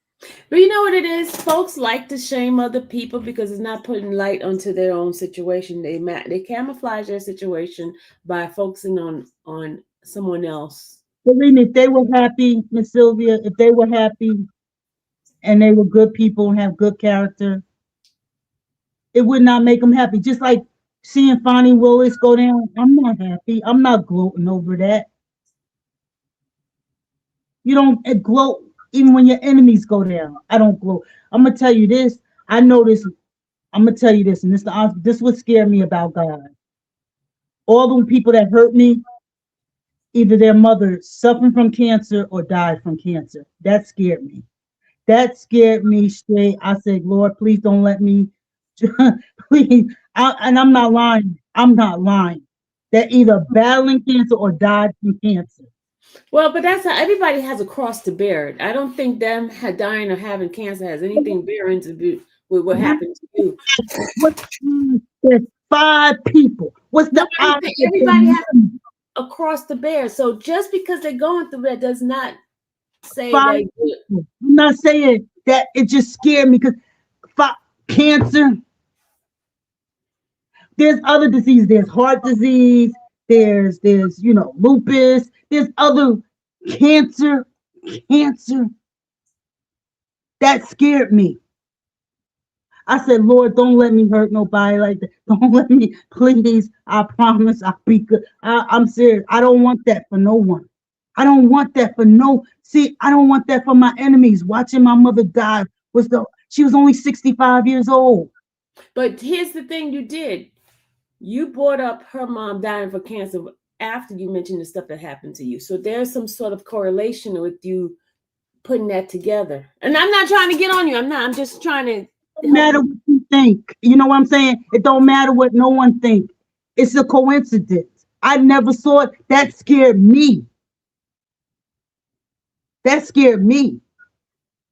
But you know what it is? Folks like to shame other people because it's not putting light onto their own situation. They camouflage their situation by focusing on someone else. Believe me, if they were happy, Miss Sylvia, if they were happy and they were good people and have good character, it would not make them happy. Just like seeing Fonnie Willis go down, I'm not happy. I'm not gloating over that. You don't gloat even when your enemies go down. I don't gloat. I'm gonna tell you this. I know this. I'm gonna tell you this, and this would scare me about God. All the people that hurt me, either their mother suffered from cancer or died from cancer. That scared me. That scared me straight. I said, Lord, please don't let me. Please. And I'm not lying. I'm not lying. They're either battling cancer or died from cancer. Well, but that's how everybody has a cross to bear. I don't think them dying or having cancer has anything bearing to do with what happened to you. There's 5 people. What's the odds? Everybody has a cross to bear. So just because they're going through that does not say that. I'm not saying that. It just scared me because cancer. There's other diseases. There's heart disease. There's lupus. There's other cancer. That scared me. I said, Lord, don't let me hurt nobody like that. Don't let me, please. I promise I'll be good. I'm serious. I don't want that for no one. I don't want that for I don't want that for my enemies. Watching my mother die she was only 65 years old. But here's the thing you did. You brought up her mom dying for cancer after you mentioned the stuff that happened to you. So there's some sort of correlation with you putting that together. And I'm not trying to get on you. I'm just trying to. It don't matter what you think. You know what I'm saying? It don't matter what no one thinks. It's a coincidence. I never saw it. That scared me. That scared me.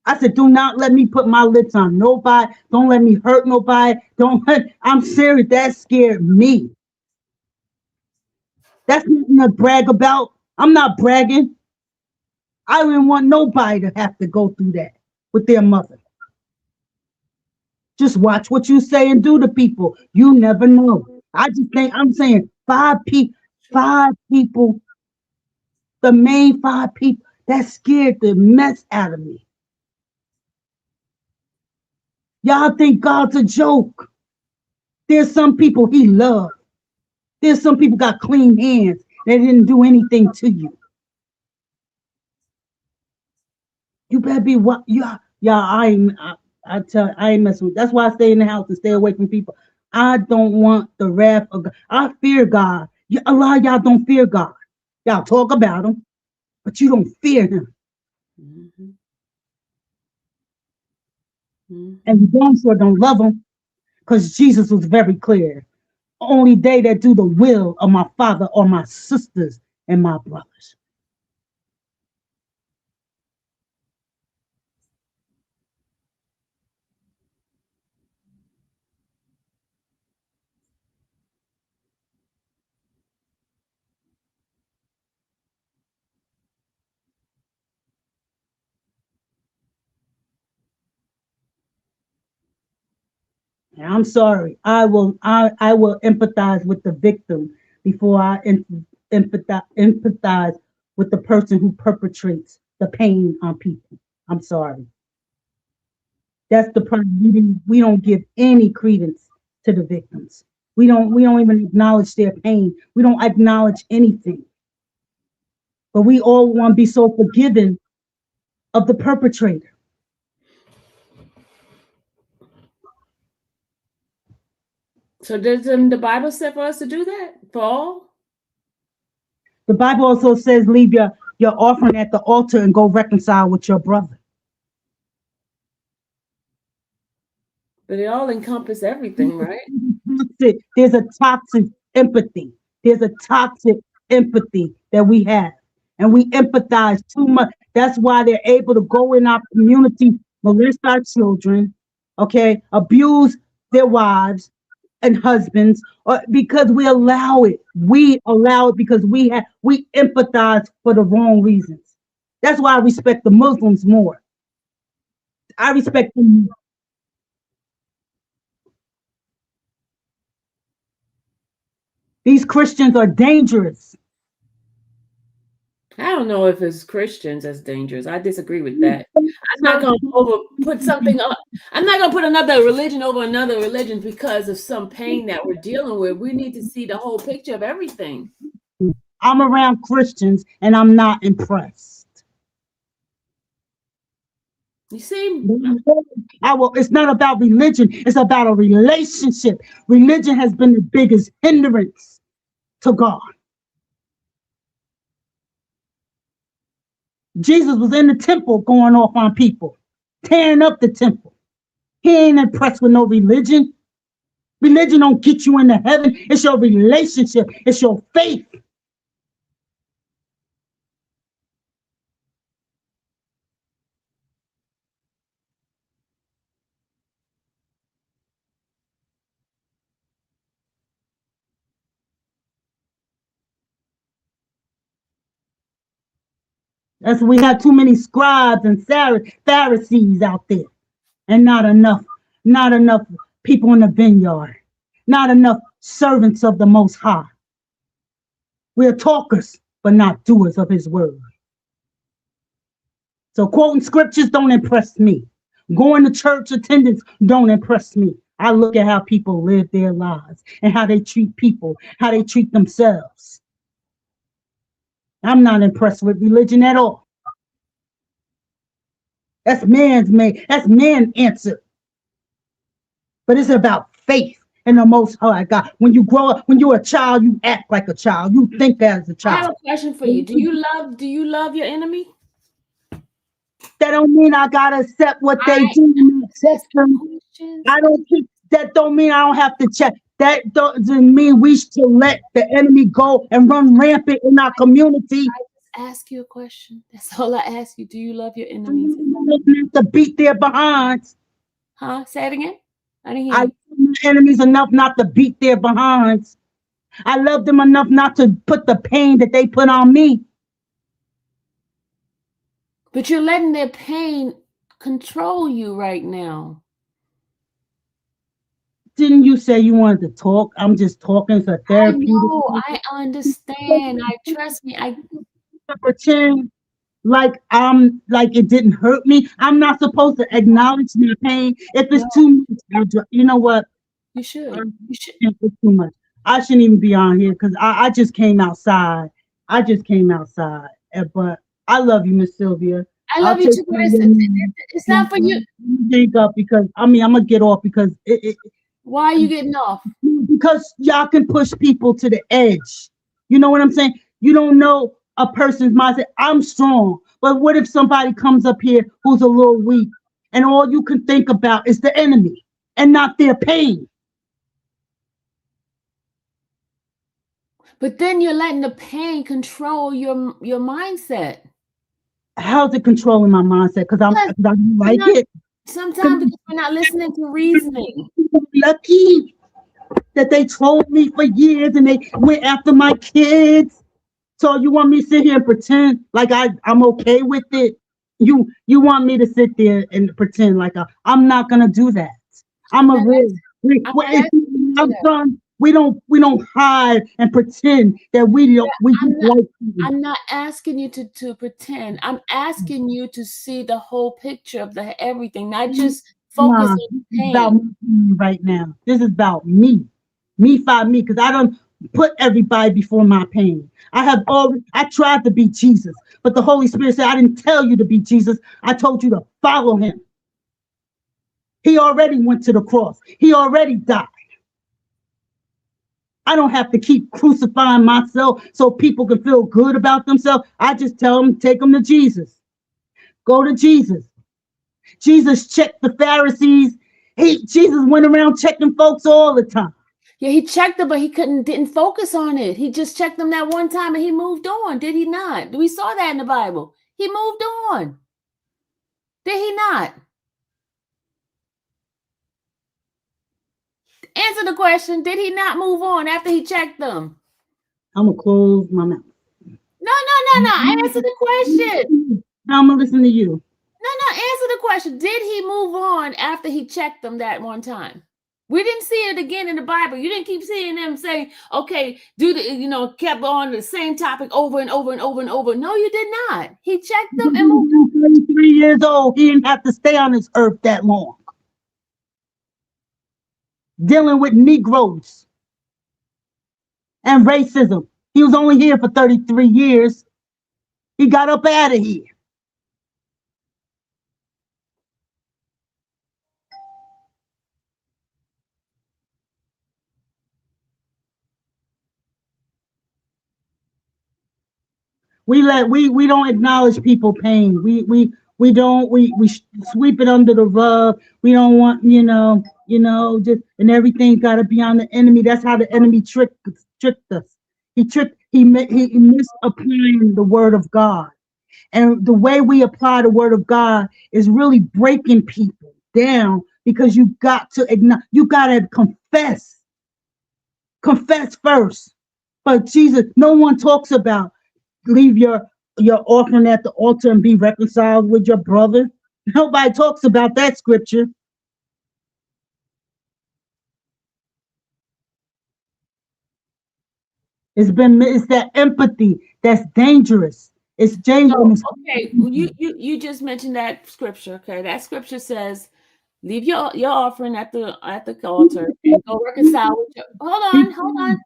I said, do not let me put my lips on nobody. Don't let me hurt nobody. Don't let, I'm serious. That scared me. That's nothing to brag about. I'm not bragging. I didn't want nobody to have to go through that with their mother. Just watch what you say and do to people. You never know. I just think I'm saying five people, the main five people that scared the mess out of me. Y'all think God's a joke. There's some people he loved. There's some people got clean hands. They didn't do anything to you. You better be what I ain't messing with. That's why I stay in the house and stay away from people. I don't want the wrath of God. I fear God. A lot of y'all don't fear God. Y'all talk about him, but you don't fear him. Mm-hmm. Mm-hmm. And you don't love him, because Jesus was very clear. Only they that do the will of my Father are my sisters and my brothers. And I'm sorry. I will empathize with the victim before I empathize with the person who perpetrates the pain on people. I'm sorry. That's the problem. We don't give any credence to the victims. We don't even acknowledge their pain. We don't acknowledge anything. But we all want to be so forgiving of the perpetrator. So doesn't the Bible say for us to do that for all? The Bible also says leave your offering at the altar and go reconcile with your brother. But it all encompasses everything, right? There's a toxic empathy. There's a toxic empathy that we have. And we empathize too much. That's why they're able to go in our community, molest our children, okay, abuse their wives and husbands, because we allow it. We allow it because we empathize for the wrong reasons. That's why I respect the Muslims more. I respect them. These Christians are dangerous. I don't know if it's Christians that's dangerous. I disagree with that. I'm not going to put something up. I'm not going to put another religion over another religion because of some pain that we're dealing with. We need to see the whole picture of everything. I'm around Christians and I'm not impressed. You see? It's not about religion. It's about a relationship. Religion has been the biggest hindrance to God. Jesus was in the temple going off on people, tearing up the temple. He ain't impressed with no religion. Religion don't get you into heaven. It's your relationship. It's your faith. That's we have too many scribes and Pharisees out there, and not enough people in the vineyard, not enough servants of the Most High. We're talkers, but not doers of His word. So quoting scriptures don't impress me. Going to church attendance don't impress me. I look at how people live their lives and how they treat people, how they treat themselves. I'm not impressed with religion at all. That's man answer. But it's about faith in the Most High God. When you grow up, when you're a child, you act like a child. You think as a I have child. a question for you. Do you love your enemy? That don't mean I gotta accept what they do. Accept them. I don't think that don't mean I don't have to check. That doesn't mean we should let the enemy go and run rampant in our community. Ask you a question. That's all I ask you. Do you love your I enemies? love them to beat their behinds. Huh? Say it again. I didn't hear I you. love my enemies enough not to beat their behinds. I love them enough not to put the pain that they put on me. But you're letting their pain control you right now. Didn't you say you wanted to talk? I'm just talking for I therapeutic. know. I understand. Trust me. Pretend like it didn't hurt me. I'm not supposed to acknowledge my pain. If it's too much, you know what? You should. You should. If it's too much, I shouldn't even be on here because I just came outside. I just came outside. But I love you, Miss Sylvia. I love you too, but it's not for you. Think up because I'm gonna get off because Why are you getting off? because y'all can push people to the edge. You know what I'm saying? You don't know a person's mindset. I'm strong, but what if somebody comes up here who's a little weak and all you can think about is the enemy and not their pain? But then you're letting the pain control your mindset. How's it controlling my mindset? Because I don't like it. Sometimes because we're not listening to reasoning. Lucky that they trolled me for years and they went after my kids. So you want me to sit here and pretend like I'm okay with it? You want me to sit there and pretend like I'm not gonna do that. I'm a real. I'm done. We don't hide and pretend that we don't. I'm not asking you to pretend. I'm asking you to see the whole picture of the everything, not just focus on the pain. About me right now. This is about me. Me, because I don't put everybody before my pain. I tried to be Jesus, but the Holy Spirit said, I didn't tell you to be Jesus. I told you to follow him. He already went to the cross. He already died. I don't have to keep crucifying myself so people can feel good about themselves. I just tell them, take them to Jesus. Go to Jesus. Jesus checked the Pharisees. Jesus went around checking folks all the time. Yeah, he checked them, but he didn't focus on it. He just checked them that one time and he moved on. Did he not? We saw that in the Bible. He moved on. Did he not? Answer the question. Did he not move on after he checked them? I'm going to close my mouth. No. Answer the question. I'm going to listen to you. No. Answer the question. Did he move on after he checked them that one time? We didn't see it again in the Bible. You didn't keep seeing them saying, okay, kept on the same topic over and over and over and over. No, you did not. He checked them and moved on. 33 years old. He didn't have to stay on this earth that long. Dealing with Negroes and racism. He was only here for 33 years. He got up out of here. We don't acknowledge people pain. We sweep it under the rug. We don't want, just, and everything got to be on the enemy. That's how the enemy tricked us. He misapplying the word of God. And the way we apply the word of God is really breaking people down because you got to confess first. But Jesus, no one talks about leave your offering at the altar and be reconciled with your brother. Nobody talks about that scripture. It's that empathy that's dangerous. It's dangerous. So, okay, you just mentioned that scripture. Okay, that scripture says, leave your offering at the altar and go reconcile with your. Hold on.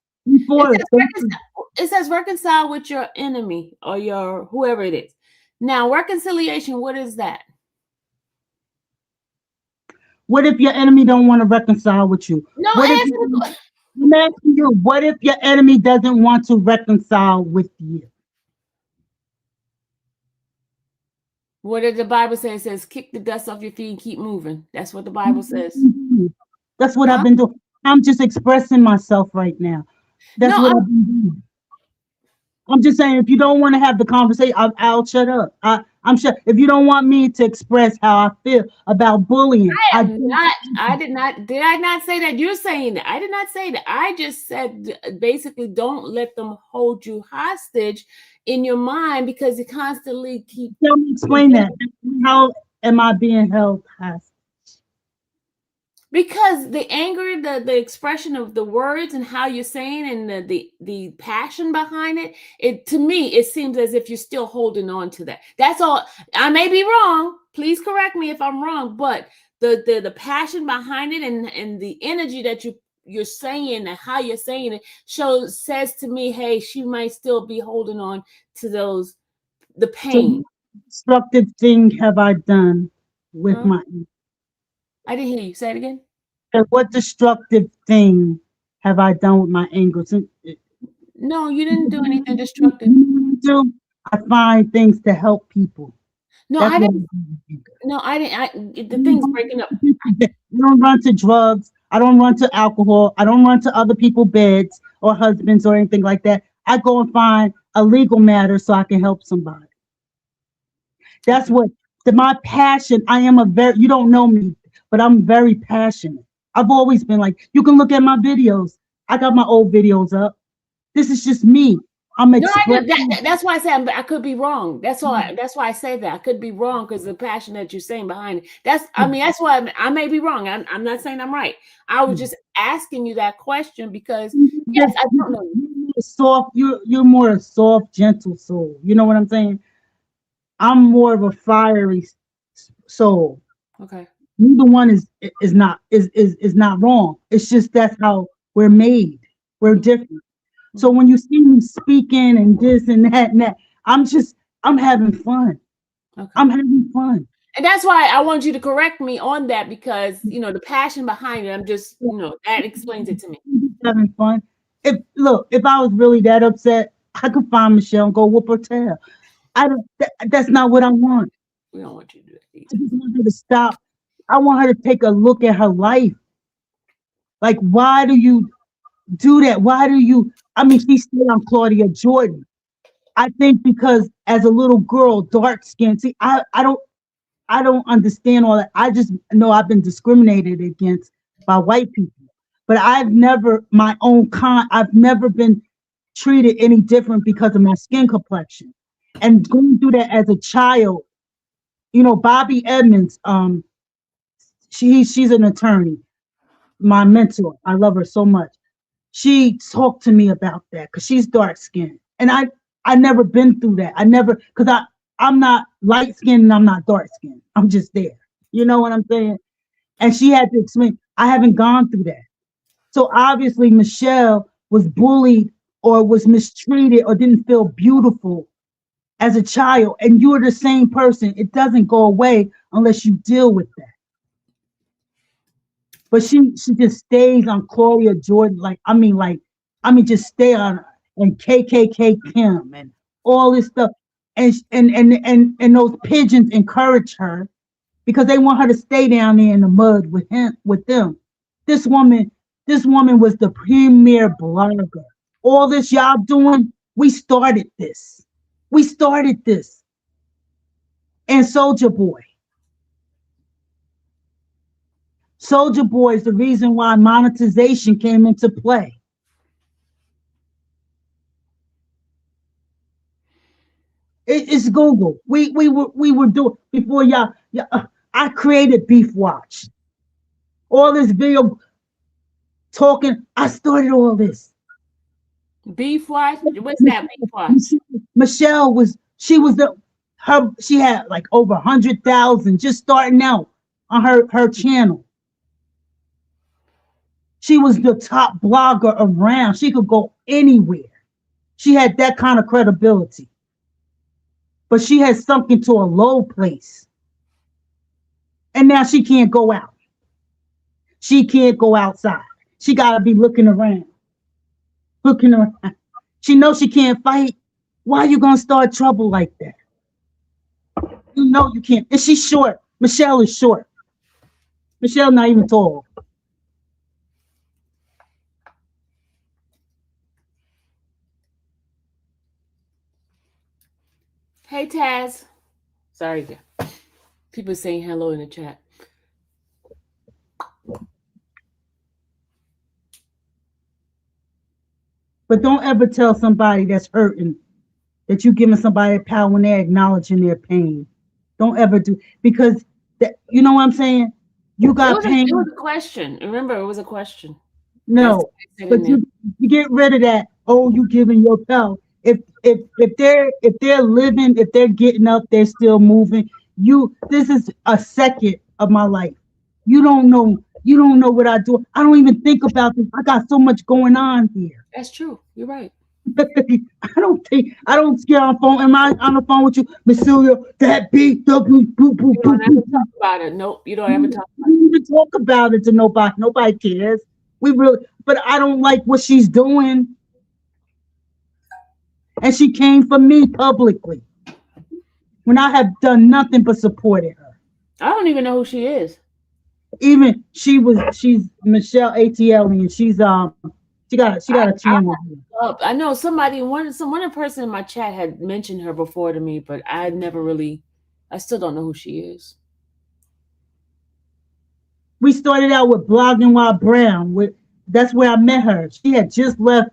It says reconcile with your enemy or your whoever it is. Now, reconciliation, what is that? What if your enemy don't want to reconcile with you? No, I'm asking you, what if your enemy doesn't want to reconcile with you? What did the Bible say? It says, kick the dust off your feet and keep moving. That's what the Bible says. That's what I've been doing. I'm just expressing myself right now. That's No, what I've been doing. I'm just saying, if you don't want to have the conversation, I'll shut up. I'm sure if you don't want me to express how I feel about bullying, I I am do. not. I did not. Did I not say that? You're saying that. I did not say that. I just said basically, don't let them hold you hostage in your mind because you constantly keep. Tell me, explain that. How am I being held hostage? Because the anger, the expression of the words and how you're saying and the passion behind it, it to me it seems as if you're still holding on to that. That's all. I may be wrong. Please correct me if I'm wrong, but the passion behind it and the energy that you're saying and how you're saying it says to me, hey, she might still be holding on to the So, pain. what destructive thing have I done with Huh? my? I didn't hear you. Say it again. And what destructive thing have I done with my anger? No, you didn't do anything destructive. You know what I do? I find things to help people. No, That's I what I didn't. do. No, I didn't. The I thing's breaking up. don't run to drugs. I don't run to alcohol. I don't run to other people's beds or husbands or anything like that. I go and find a legal matter so I can help somebody. That's Okay. what my passion. I am a very, you don't know me, but I'm very passionate. I've always been like, you can look at my videos. I got my old videos up. This is just me. I'm No, I do. expressing. That's why I say I could be wrong. That's why. That's why I say that I could be wrong because the passion that you're saying behind it. That's. I mean, that's why I may be wrong. I'm not saying I'm right. I was just asking you that question because yes, I don't know you. You're more soft. You're more a soft, gentle soul. You know what I'm saying? I'm more of a fiery soul. Okay. Neither one is not wrong. It's just that's how we're made. We're Mhm. different. So when you see me speaking and this and that, I'm just I'm having fun. Okay. I'm having fun. And that's why I want you to correct me on that because the passion behind it. I'm just that explains it to me. I'm just having fun. If I was really that upset, I could find Michelle and go whoop her tail. I don't. That's not what I want. We don't want you to do that I either. just want her to stop. I want her to take a look at her life. Like, why do you do that? Why do you? I mean, she stayed on Claudia Jordan. I think because as a little girl, dark skin. See, I don't understand all that. I just know I've been discriminated against by white people. But I've never my own kind. I've never been treated any different because of my skin complexion. And going through that as a child, Bobby Edmonds, she's an attorney, my mentor. I love her so much. She talked to me about that because she's dark skinned. And I never been through that. I never because I'm not light skinned and I'm not dark skinned. I'm just there. You know what I'm saying? And she had to explain, I haven't gone through that. So obviously Michelle was bullied or was mistreated or didn't feel beautiful as a child. And you're the same person. It doesn't go away unless you deal with that. But she just stays on Claudia Jordan, just stay on her and KKK Kim and all this stuff, and those pigeons encourage her because they want her to stay down there in the mud with them. This woman, this woman was the premier blogger. All this y'all doing, we started this. We started this. And Soldier Boy. Soldier Boy is the reason why monetization came into play. It's Google. We were doing before y'all. I created Beef Watch. All this video talking. I started all this. Beef watch. What's that beef watch? Michelle was. She was the. Her. She had like over 100,000 just starting out on her channel. She was the top blogger around. She could go anywhere. She had that kind of credibility. But she has sunk into a low place. And now she can't go out. She can't go outside. She got to be looking around. Looking around. She knows she can't fight. Why are you going to start trouble like that? You know you can't. And she's short. Michelle is short. Michelle not even tall. Hey, Taz. Sorry, people saying hello in the chat. But don't ever tell somebody that's hurting that you're giving somebody power when they're acknowledging their pain. Don't ever do, because that, you know what I'm saying? You got It pain. was a question. Remember, it was a question. That's No, but you get rid of that. Oh, you giving your power. If they're living, if they're getting up, they're still moving. This is a second of my life. You don't know what I do. I don't even think about this. I got so much going on here. That's true. You're right. I don't scare on phone. Am I on the phone with you, Miss Sylvia? That beat, the boop, boop, boop, You boop, don't ever boop. talk about it. Nope. You don't ever talk about We don't even talk about it to nobody. Nobody cares. We really, but I don't like what she's doing. And she came for me publicly when I have done nothing but supported her. it. I don't even know who she is. Even she's Michelle ATL, and she got a channel. I know somebody one person in my chat had mentioned her before to me, but I never really. I still don't know who she is. We started out with blogging while brown. That's where I met her. She had just left.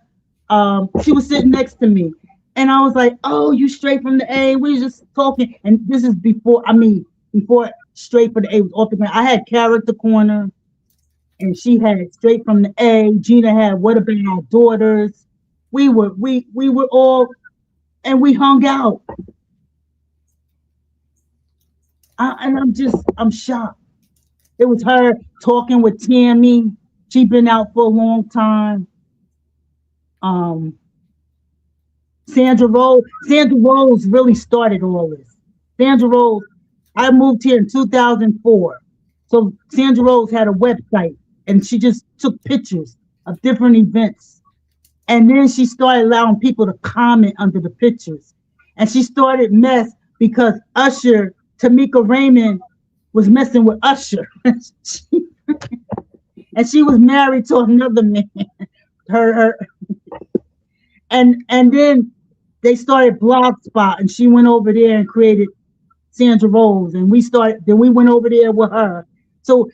She was sitting next to me, and I was like, "Oh, you straight from the A?" We were just talking, and this is before. I mean, before straight from the A was off the ground. I had Character Corner, and she had straight from the A. Gina had What About Our Daughters. We were all, and we hung out. I'm shocked. It was her talking with Tammy. She'd been out for a long time. Um, Sandra Rose really started all this. Sandra Rose, I moved here in 2004. So Sandra Rose had a website and she just took pictures of different events. And then she started allowing people to comment under the pictures. And she started mess because Tamika Raymond, was messing with Usher. And she was married to another man. Her and then they started Blogspot, and she went over there and created Sandra Rose, and we went over there with her. So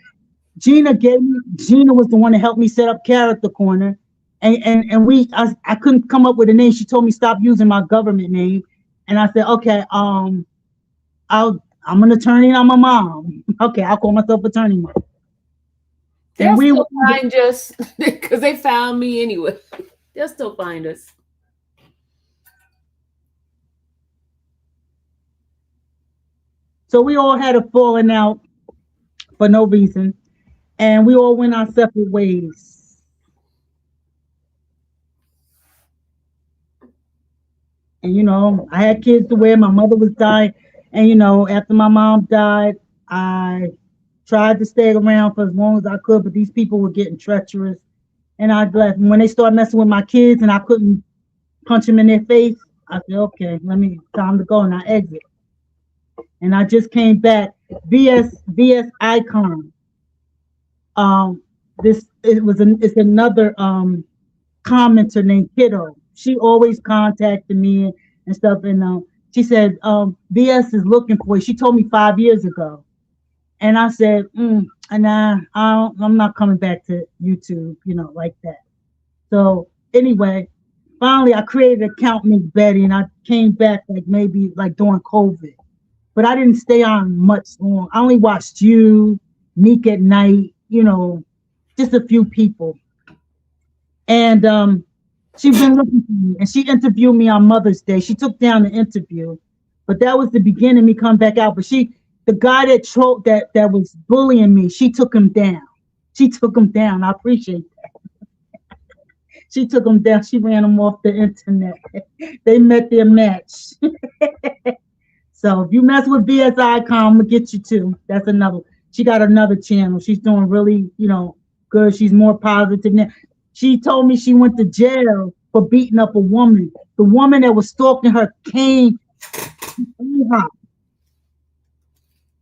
Gina was the one to help me set up Character Corner, and I couldn't come up with a name. She told me stop using my government name, and I said, okay, I'm an attorney and I'm a mom. Okay, I'll call myself attorney mom. They'll still find us because they found me anyway. They'll still find us. So we all had a falling out for no reason, and we all went our separate ways. And I had kids to where my mother was dying, and after my mom died, I tried to stay around for as long as I could, but these people were getting treacherous, and I left. And when they started messing with my kids, and I couldn't punch them in their face, I said, "Okay, time to go," and I exit. And I just came back. VS Icon. It's another commenter named Kiddo. She always contacted me and stuff, and she said, VS is looking for you. She told me 5 years ago. And I said, nah, I'm not coming back to YouTube, like that. So anyway, finally I created an account, Miss Betty, and I came back maybe during COVID. But I didn't stay on much long. I only watched you, Meek at Night, just a few people. And she's been looking for me, and she interviewed me on Mother's Day. She took down the interview, but that was the beginning of me coming back out. But the guy that was bullying me, she took him down. I appreciate that. She took him down. She ran him off the internet. They met their match. So if you mess with VS Icon, I'm gonna get you too. That's another. She got another channel. She's doing really, good. She's more positive now. She told me she went to jail for beating up a woman. The woman that was stalking her came to IHOP.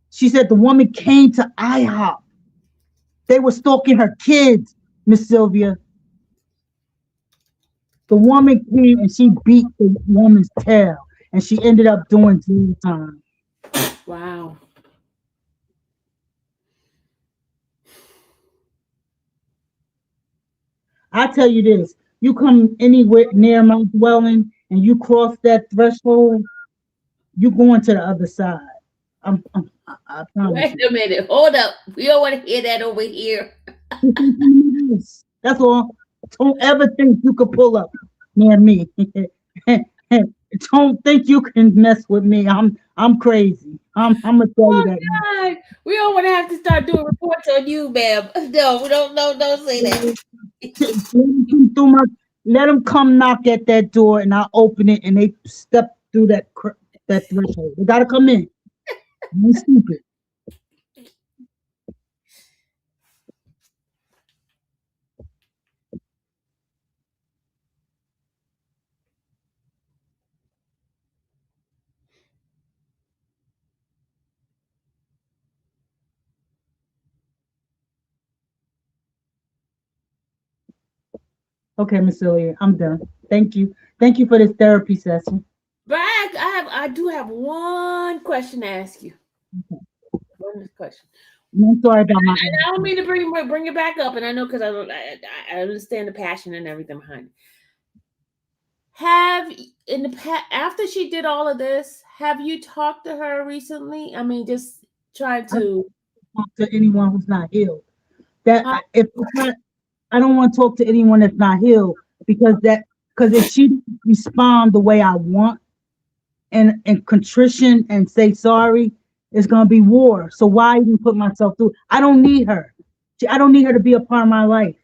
She said the woman came to IHOP. They were stalking her kids, Miss Sylvia. The woman came and she beat the woman's tail. and she ended up doing jail time. Wow. I tell you this: you come anywhere near my dwelling, and you cross that threshold, you going to the other side. I promise Wait you. a minute. Hold up. We don't want to hear that over here. That's all. Don't ever think you could pull up near me. Don't think you can mess with me. I'm crazy. I'm gonna tell you Oh that. God. We don't want to have to start doing reports on you, ma'am. No, we don't say that. Let them come through my. Let them come knock at that door, and I open it, and they step through that threshold. They gotta come in. I'm stupid. Okay, Miss Sylvia, I'm done. Thank you. Thank you for this therapy session. But I do have one question to ask you. One question. I'm sorry about my And I don't attitude. mean to bring it back up, and I know because I understand the passion and everything behind it. Have in the past, after she did all of this, have you talked to her recently? I mean, just trying I don't to. talk to anyone who's not healed. That Huh? if it's not, I don't want to talk to anyone that's not healed because if she doesn't respond the way I want and contrition and say sorry, it's gonna be war. So why even put myself through? I don't need her. I don't need her to be a part of my life.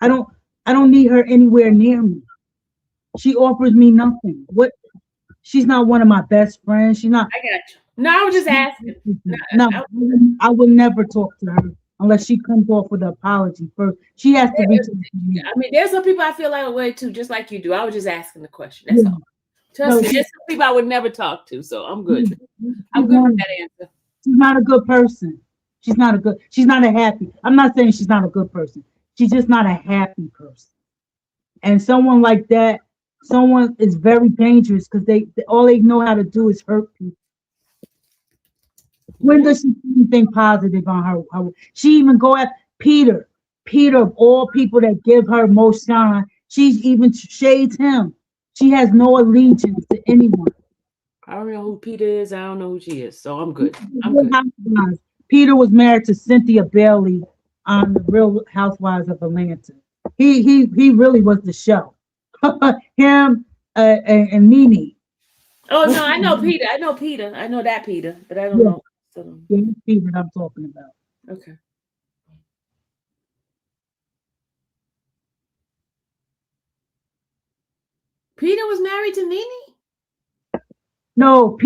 I don't I don't need her anywhere near me. She offers me nothing. What she's not one of my best friends. She's not I got you. No, I was just asking. No, no, I, I will never talk to her unless she comes off with an apology first. She has to reach out to me. I mean, there's some people I feel like a way too, just like you do. I was just asking the question. That's Yeah. all. Trust No, me, there's some people I would never talk to, so I'm good. she's I'm good with not, that answer. she's not a good person. She's not a happy. I'm not saying she's not a good person. She's just not a happy person. And someone like that, someone is very dangerous because all they know how to do is hurt people. When Yeah. does she see anything positive on her? She even go at Peter. Peter, of all people that give her most shine, she's even shades him. She has no allegiance to anyone. I don't know who Peter is. I don't know who she is, so I'm good. I'm good. Peter was married to Cynthia Bailey on the Real Housewives of Atlanta. He really was the show. Him and Nene. Oh no, I know Peter. I know Peter. I know that Peter, but I don't Yeah, know. So, yeah, it's Peter I'm talking about. okay. Peter was married to Nene? No,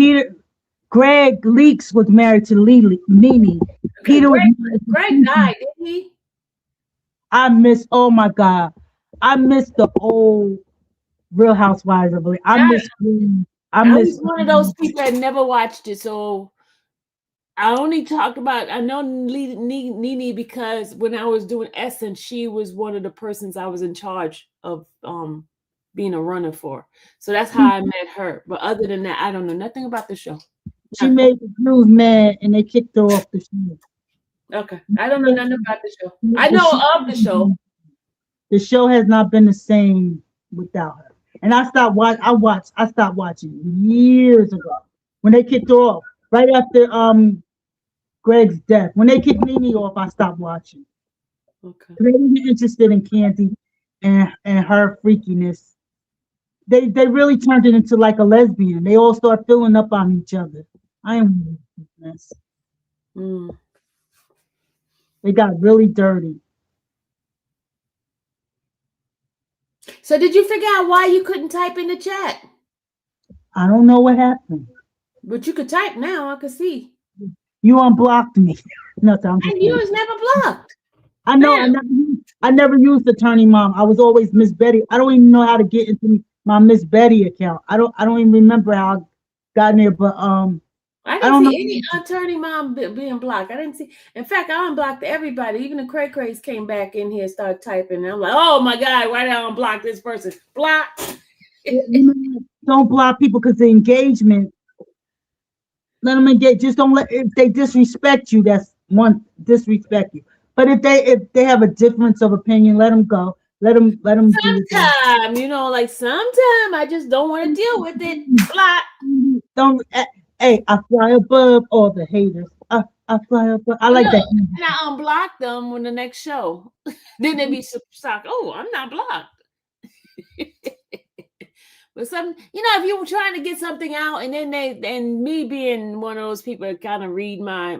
Greg Leaks was married to Nene. Okay, Peter was Greg. married to Greg Cynthia. died, didn't he? Oh my God. I miss the old Real Housewives of Atlanta. I I, miss Green. I I miss was one of those people that never watched it, so I only talk about. I know Nene because when I was doing Essence, she was one of the persons I was in charge of being a runner for. So that's how I met her. But other than that, I don't know nothing about the show. she made the Jews mad and they kicked her off the show. Okay, I don't know nothing about the show. I The know show, of the show. the show has not been the same without her. And I stopped watching years ago when they kicked her off. Right after Greg's death. When they kicked Nene off, I stopped watching. Okay. They didn't get interested in Candy and her freakiness. They really turned it into like a lesbian. They all start filling up on each other. I am mess. Mm. They got really dirty. So did you figure out why you couldn't type in the chat? I don't know what happened. But you could type now. I could see. You unblocked me. No, I'm just And you kidding. was never blocked. I know. Bam. I never used Attorney Mom. I was always Miss Betty. I don't even know how to get into my Miss Betty account. I don't even remember how I got in there. But I I didn't don't know. see any attorney mom being blocked. I didn't see. In fact, I unblocked everybody. Even the Cray Crays came back in here, started typing. And I'm like, oh my God, why did I unblock this person? Block. Don't block people because the engagement. Let them engage. Just don't let if they disrespect you. That's one disrespect you. But if they have a difference of opinion, let them go. Let them do it. Sometime, like sometime I just don't want to deal with it. Block. Don't. Hey, I fly above all the haters. I fly above. I like Look, that. and I unblock them when the next show. Then they be shocked. Oh, I'm not blocked. But if you were trying to get something out, and then and me being one of those people that kind of read my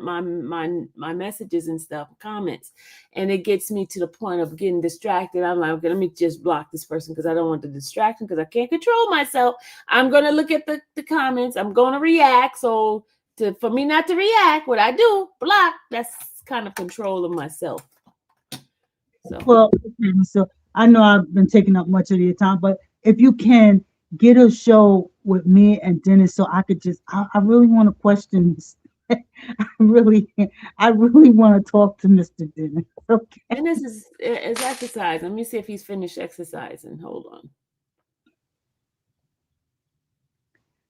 messages and stuff, comments, and it gets me to the point of getting distracted. I'm like, okay, let me just block this person because I don't want the distraction because I can't control myself. I'm gonna look at the comments. I'm gonna react. So for me not to react, what I do, block. That's kind of control of myself. So. Well, so I know I've been taking up much of your time, but if you can get a show with me and Dennis, so I could I really want to question this. I really want to talk to Mr. Dennis. Okay. Dennis is exercise. Let me see if he's finished exercising. Hold on.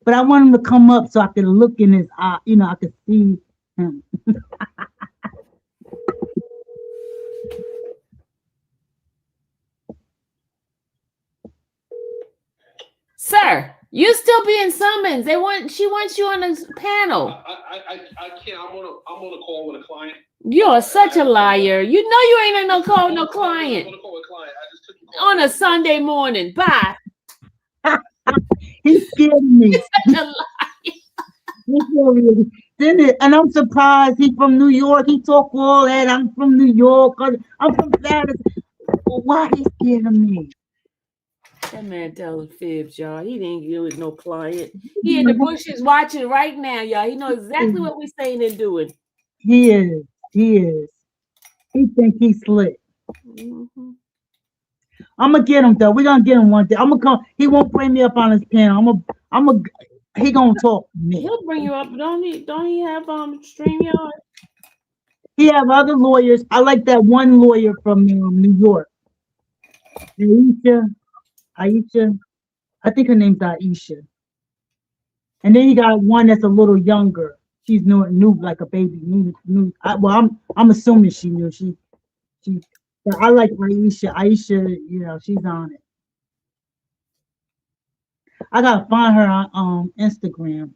But I want him to come up so I could look in his eye. I could see him. Sir, you still being summoned. She wants you on a panel. I can't. I'm on a call with a client. You're such a liar. You know you ain't on no call with no client. I'm on a call with a client. I just took the call. On a Sunday morning. Bye. He's scared me. You're such a liar. And I'm surprised he's from New York. He talk all that. I'm from New York. I'm from Paris. Why he scared of me? That man telling fibs, y'all. He didn't deal with no client. He in the bushes watching right now, y'all. He knows exactly what we're saying and doing. He is. He think he's slick. Mm-hmm. I'm gonna get him though. We're gonna get him one day. I'm gonna come. He won't bring me up on his panel. He gonna talk to me. He'll bring you up. Don't he have StreamYard? He have other lawyers. I like that one lawyer from New York. Aisha. I think her name's Aisha. And then he got one that's a little younger. She's new like a baby. I'm assuming she knew. But I like Aisha. Aisha, she's on it. I gotta find her on Instagram.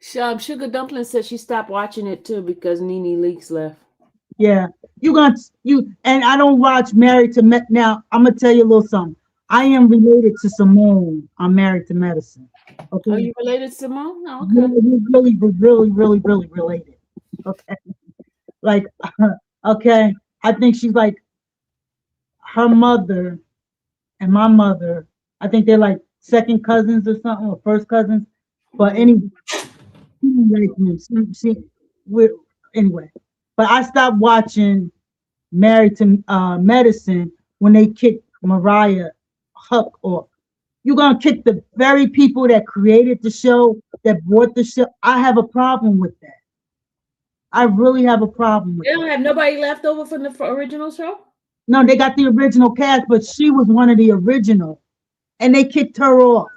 Sugar Dumpling said she stopped watching it too because Nene Leakes left. Yeah, and I don't watch Married to Now I'm gonna tell you a little something. I am related to Simone. I'm Married to Medicine. Okay. Are you related to Simone? Oh, okay. Really, really related. Okay. Like, okay. I think she's like her mother and my mother. I think they're like second cousins or something, or first cousins. But anyway, anyway. But I stopped watching Married to Medicine when they kicked Mariah Huck off. You're gonna kick the very people that created the show, that brought the show. I have a problem with that. I really have a problem with that. They don't have nobody left over from the original show? No, they got the original cast, but she was one of the original, and they kicked her off.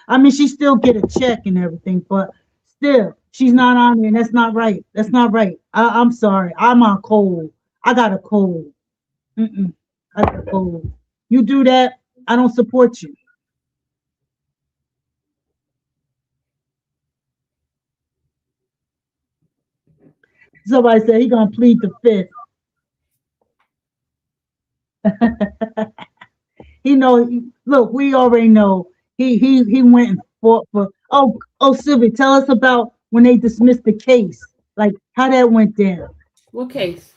I mean, she still get a check and everything, but still, she's not on there, and that's not right. That's not right. I'm sorry. I'm on cold. I got a cold. I got a cold. You do that, I don't support you. Somebody said he gonna plead the fifth. Look, we already know he went and fought for. Oh, Sylvia, tell us about when they dismissed the case, like how that went down. What case?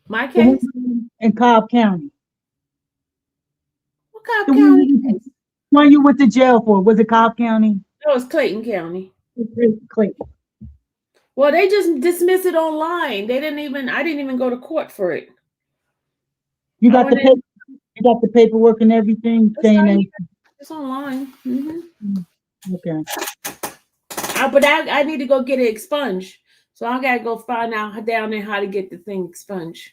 My case? In Cobb County. What Cobb County case? When you went to jail for? Was it Cobb County? No, it's Clayton County. Clayton. Well, they just dismissed it online. I didn't even go to court for it. You got the paperwork and everything saying that it's online. Mm-hmm. Okay. But I need to go get it expunged. So I gotta go find out down there how to get the thing expunged.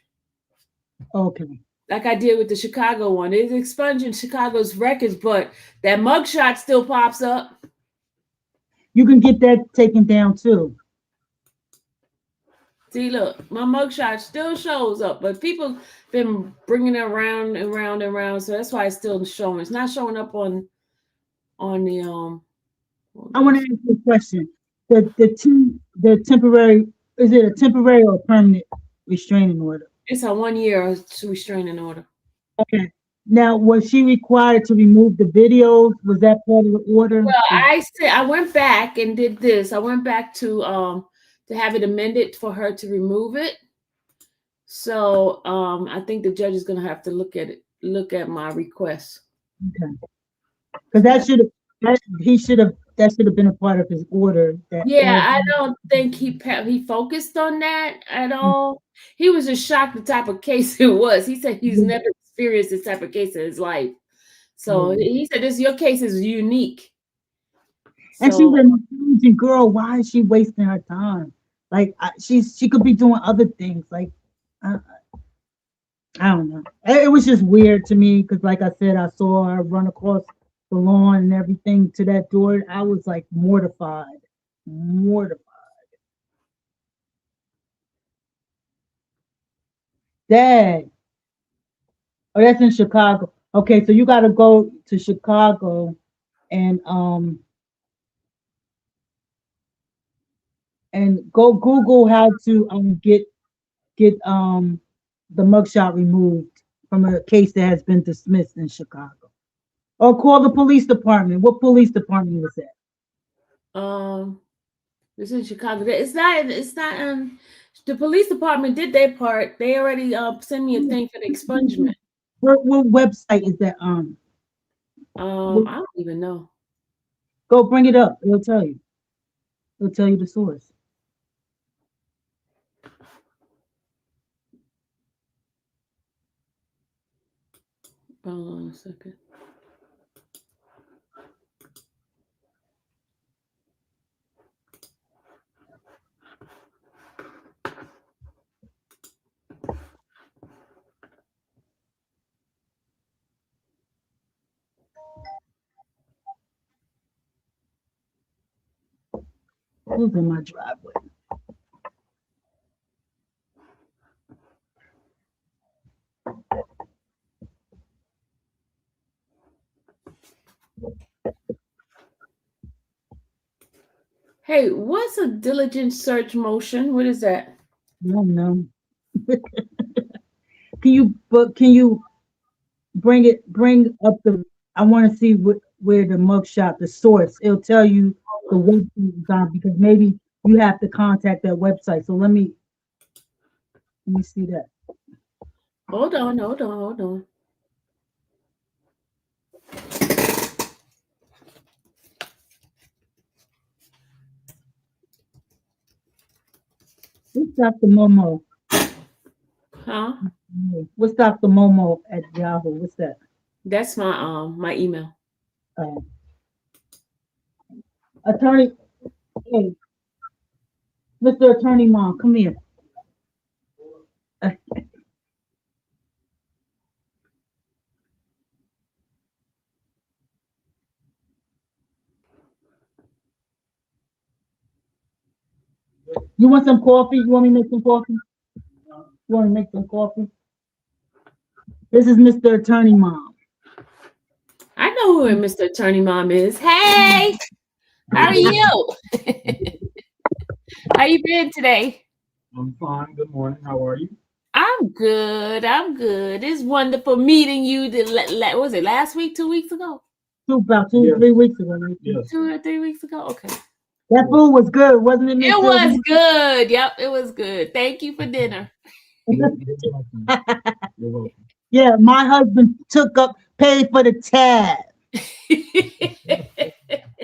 Okay. like I did with the Chicago one. It's expunging Chicago's records, but that mugshot still pops up. You can get that taken down too. See, look, my mugshot still shows up, but people been bringing it around and around and around, so that's why it's still showing. It's not showing up on the. I want to ask you a question. The temporary, is it a temporary or permanent restraining order? It's a 1 year restraining order. Okay. Now, was she required to remove the videos? Was that part of the order? Well, I went back and did this. I went back to have it amended for her to remove it. So I think the judge is gonna have to look at my request. Okay. Because that should have been a part of his order. Yeah, I don't think he focused on that at all. He was just shocked the type of case it was. He said he's never experienced this type of case in his life. So he said your case is unique. And she's an intelligent girl. Why is she wasting her time? Like she could be doing other things. Like I don't know. It was just weird to me because, like I said, I saw her run across the lawn and everything to that door. I was like mortified. Dad. Oh, that's in Chicago. Okay, so you got to go to Chicago and go Google how to get the mugshot removed from a case that has been dismissed in Chicago. Or call the police department. What police department was that? It's in Chicago. It's not the police department did their part. They already sent me a thing for the expungement. What website is that on? I don't even know. Go bring it up. It'll tell you. It'll tell you the source. Hold on a second. Who's in my driveway? Hey, what's a diligent search motion? What is that? I don't know. Can you bring up the, I want to see where the mugshot, the source, it'll tell you the website is on, because maybe you have to contact that website. So let me see that. Hold on. What's Dr. Momo? Huh? What's Dr. Momo at Yahoo? What's that? That's my email. Attorney, hey, Mr. Attorney Mom, come here. You want some coffee? You want me to make some coffee? You want to make some coffee? This is Mr. Attorney Mom. I know who Mr. Attorney Mom is. Hey, how are you? How you been today? I'm fine. Good morning. How are you? I'm good. It's wonderful meeting you. Was it last week? 2 weeks ago? About 2 or 3 weeks ago. Right? Yes. 2 or 3 weeks ago. Okay. That food was good, wasn't it? Miss It Sylvia? was good. Yep, it was good. Thank you for dinner. You're welcome. You're welcome. Yeah, my husband paid for the tab.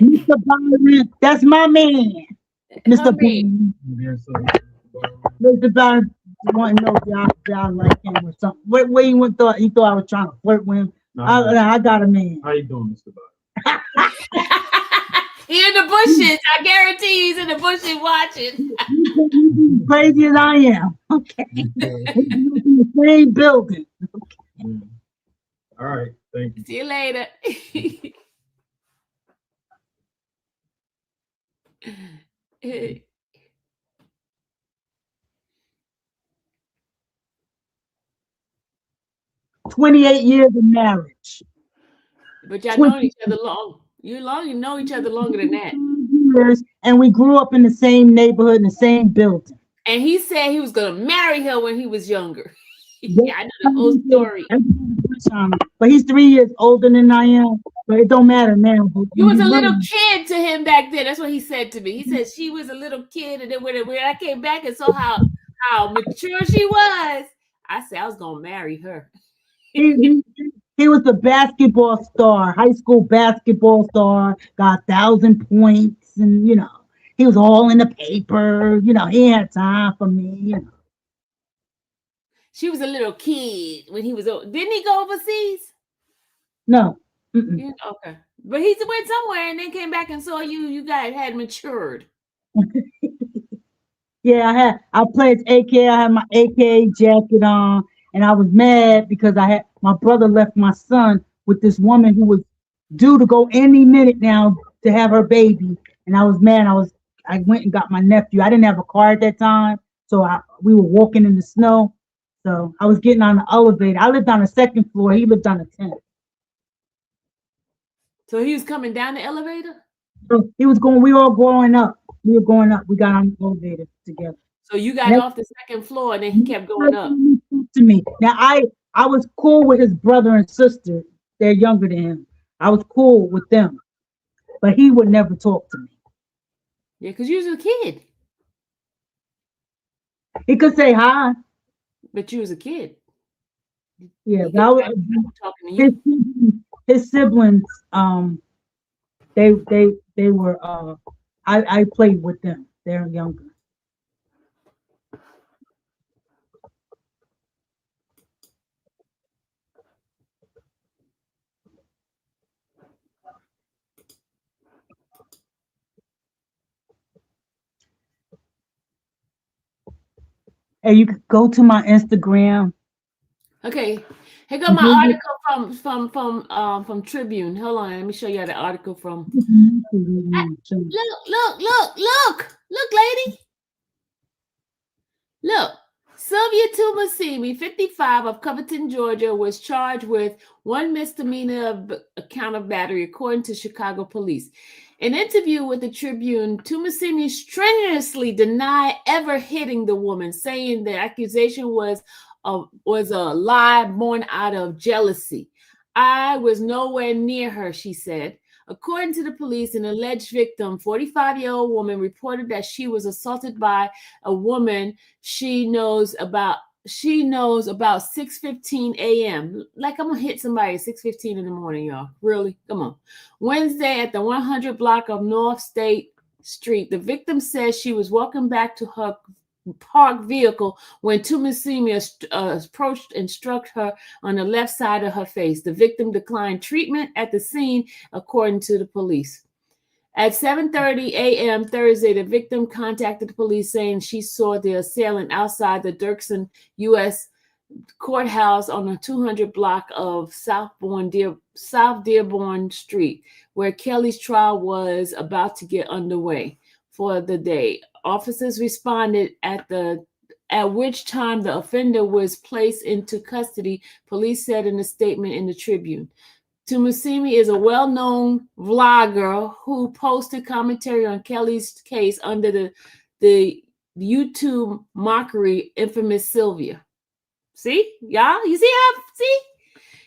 Mr. Byron, that's my man. Mr. Byron. Mr. Byron want to know if y'all like him or something. Where you thought he thought I was trying to flirt with him? I got a man. How you doing, Mr. Byron? He in the bushes. I guarantee he's in the bushes watching. Crazy as I am. Okay. Okay. We grew up in the same building. Yeah. All right. Thank you. See you later. But 28 years of marriage. y'all 20 know each other long. You know each other longer than that. years, and we grew up in the same neighborhood in the same building. And he said he was gonna marry her when he was younger. Yeah. Yeah, I know the whole story. But he's 3 years older than I am. But it don't matter now. But You when was a you're little little, kid to him back then. That's what he said to me. He said she was a little kid, and then when I came back and saw how mature she was, I said I was gonna marry her. he was a basketball star, high school basketball star, got 1,000 points, and he was all in the paper. He had time for me. She was a little kid when he was. Didn't he go overseas? No. Mm-mm. Yeah, okay, but he went somewhere and then came back and saw you. You guys had matured. Yeah, I played AK. I had my AK jacket on, and I was mad because my brother left my son with this woman who was due to go any minute now to have her baby, and I was mad. I went and got my nephew. I didn't have a car at that time, so we were walking in the snow. So I was getting on the elevator. I lived on the second floor. He lived on the 10th. So he was coming down the elevator. So he was going. We were all growing up. We were going up. We got on the elevator together. So you got off the second floor and then he kept going up. To me. Now I was cool with his brother and sister. They're younger than him. I was cool with them, but he would never talk to me. Yeah, because you was a kid. He could say hi. But you was a kid. Yeah, but I was talking to you. His siblings. They were. I played with them. They're younger. And you could go to my Instagram. Okay, here go my article from Tribune. Hold on, let me show you the article from. Look, lady. Look, Sylvia Tumasimi, 55, of Covington, Georgia, was charged with one misdemeanor count of battery, according to Chicago police. In an interview with the Tribune, Tumasimi strenuously denied ever hitting the woman, saying the accusation was a lie born out of jealousy. I was nowhere near her, she said. According to the police, an alleged victim, 45-year-old woman, reported that she was assaulted by a woman she knows about 6:15 a.m. Like I'm gonna hit somebody at 6:15 in the morning, y'all. Really? Come on. Wednesday at the 100 block of North State Street, the victim says she was walking back to her parked vehicle when Tumasimi approached and struck her on the left side of her face. The victim declined treatment at the scene, according to the police. At 7:30 a.m. Thursday, the victim contacted the police saying she saw the assailant outside the Dirksen U.S. courthouse on the 200 block of South Dearborn Street, where Kelly's trial was about to get underway for the day. Officers responded at which time the offender was placed into custody, police said in a statement in the Tribune. Tumasimi is a well-known vlogger who posted commentary on Kelly's case under the YouTube mockery infamous Sylvia. See, y'all? You see how? See?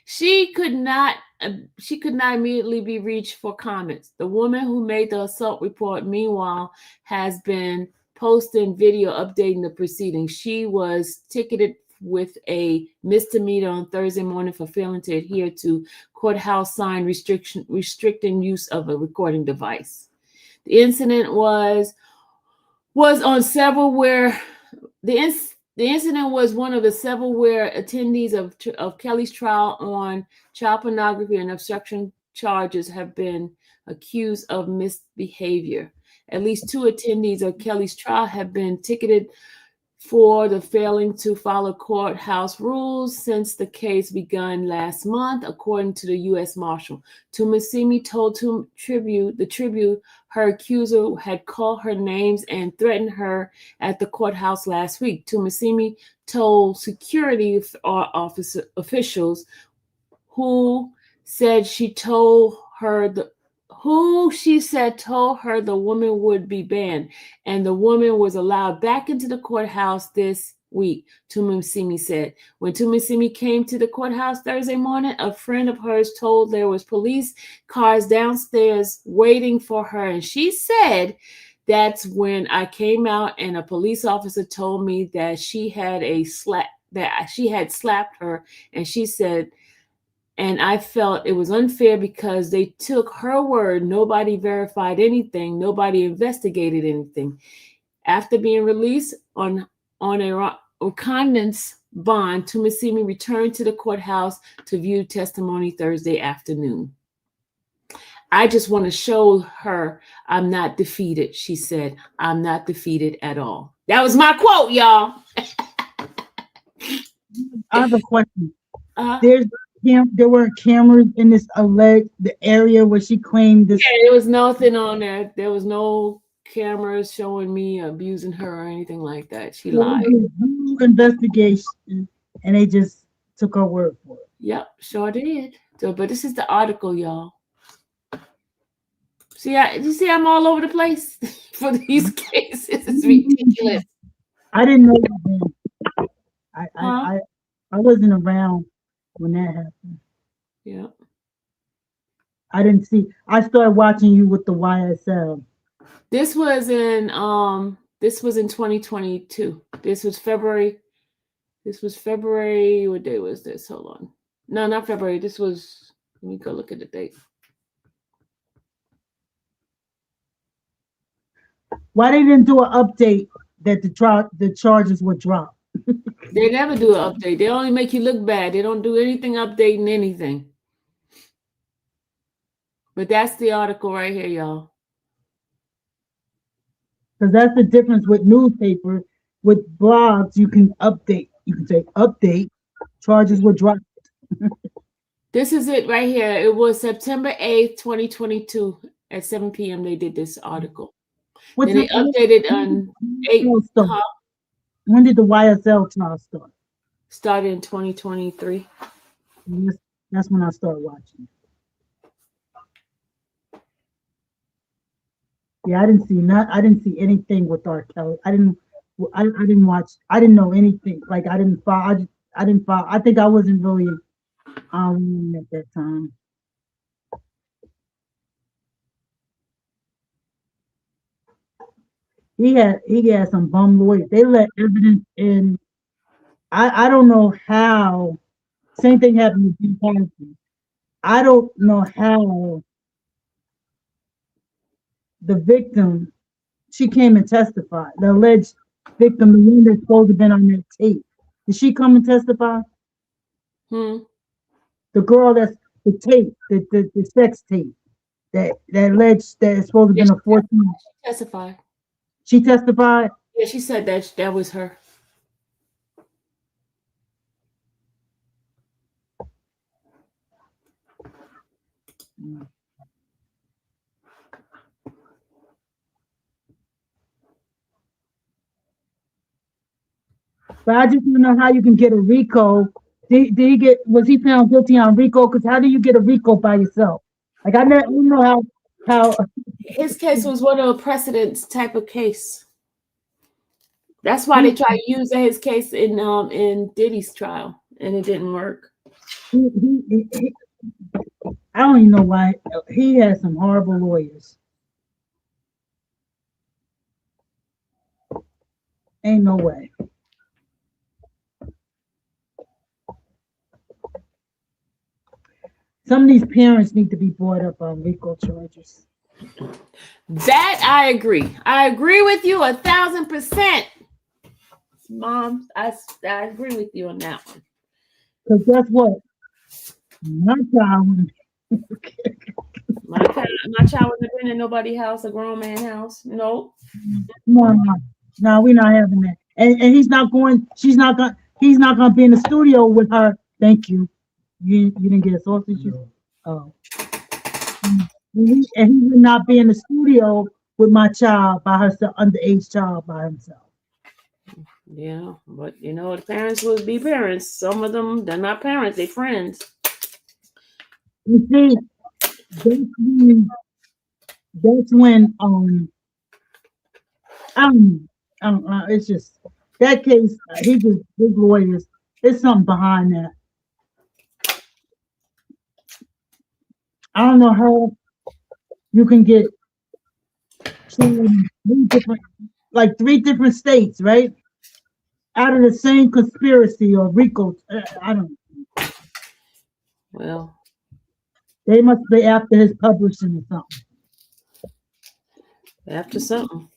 She could not immediately be reached for comments. The woman who made the assault report, meanwhile, has been posting video updating the proceedings. She was ticketed with a misdemeanor on Thursday morning for failing to adhere to courthouse sign restricting use of a recording device. The incident was on several where the incident was one of the several where attendees of Kelly's trial on child pornography and obstruction charges have been accused of misbehavior. At least 2 attendees of Kelly's trial have been ticketed for the failing to follow courthouse rules since the case began last month, according to the U.S. Marshal. Tumasimi told the Tribune her accuser had called her names and threatened her at the courthouse last week. Tumasimi told security officials who she said told her the woman would be banned, and the woman was allowed back into the courthouse this week, Tumusimi said. When Tumusimi came to the courthouse Thursday morning, a friend of hers told there was police cars downstairs waiting for her, and she said, "That's when I came out, and a police officer told me that she had slapped her," and she said, "And I felt it was unfair because they took her word. Nobody verified anything. Nobody investigated anything." After being released on a condensed bond, Tumasimi returned to the courthouse to view testimony Thursday afternoon. "I just want to show her I'm not defeated," she said. "I'm not defeated at all." That was my quote, y'all. I have a question. There weren't cameras in this the area where she claimed this. Yeah, there was nothing on there. There was no cameras showing me abusing her or anything like that. She lied. Investigation, and they just took her word for it. Yep, sure did. So, but this is the article, y'all. You see, I'm all over the place for these cases. It's ridiculous. I didn't know that. I wasn't around when that happened. Yeah. I didn't see. I started watching you with the YSL. This was in 2022. This was February. What day was this? Hold on. No, not February. Let me go look at the date. Why they didn't do an update that the charges were dropped? They never do an update. They only make you look bad. They don't do anything updating anything. But that's the article right here, y'all. Because that's the difference with newspaper. With blogs, you can update. You can say update, charges were dropped. This is it right here. It was September 8th, 2022 at 7 p.m. They did this article. Then they updated on 8. When did the YSL trial start? Started in 2023. That's when I started watching. Yeah, I didn't see anything with R. Kelly. I didn't watch. I didn't know anything. Like I didn't follow. I think I wasn't really at that time. He had some bum lawyers. They let evidence in. I don't know how. Same thing happened with Jim Patterson. I don't know how the victim, she came and testified. The alleged victim, the one that's supposed to have been on that tape. Did she come and testify? The girl that's the tape, the sex tape, that alleged that it's supposed to have been a 14. She testified. She testified? Yeah, she said that was her. But I just want to know how you can get a RICO. Was he found guilty on RICO? Because how do you get a RICO by yourself? Like I don't know how. His case was one of a precedence type of case. That's why they tried to use his case in Diddy's trial, and it didn't work. I don't even know why. He has some horrible lawyers. Ain't no way. Some of these parents need to be brought up on RICO charges. That I agree. I agree with you 1,000%. Mom, I agree with you on that one. Because guess what? My child. My child would have been in nobody's house, a grown man house. Nope. No, we're not having that. And he's not going. He's not going to be in the studio with her. Thank you. You didn't get a sausage. Oh. And he would not be in the studio with my child by herself, underage child by himself. Yeah, but you know, the parents would be parents. Some of them, they're not parents, they're friends. You see, that's when it's just that case. He just big lawyers. There's something behind that. I don't know how you can get three different states, right? Out of the same conspiracy or RICO. I don't know. Well, They must be after his publishing or something. after something.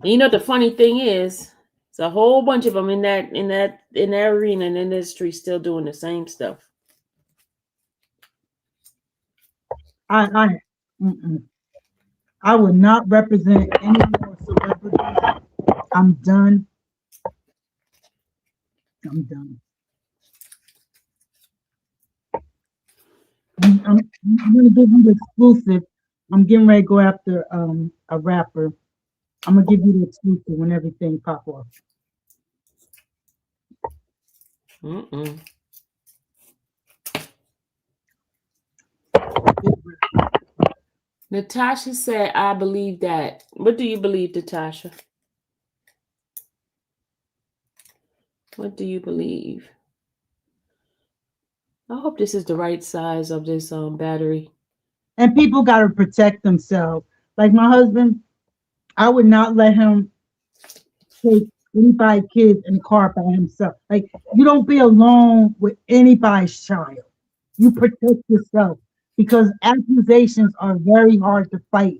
And you know the funny thing is, it's a whole bunch of them in that arena and industry still doing the same stuff. I would not represent any more celebrities. I'm done. I'm done. I'm gonna give you the exclusive. I'm getting ready to go after a rapper. I'm gonna give you the exclusive when everything pop off. Natasha said, I believe that. What do you believe, Natasha? What do you believe? I hope this is the right size of this battery. And people gotta protect themselves. Like my husband, I would not let him take anybody's kids in the car by himself. Like you don't be alone with anybody's child. You protect yourself because accusations are very hard to fight.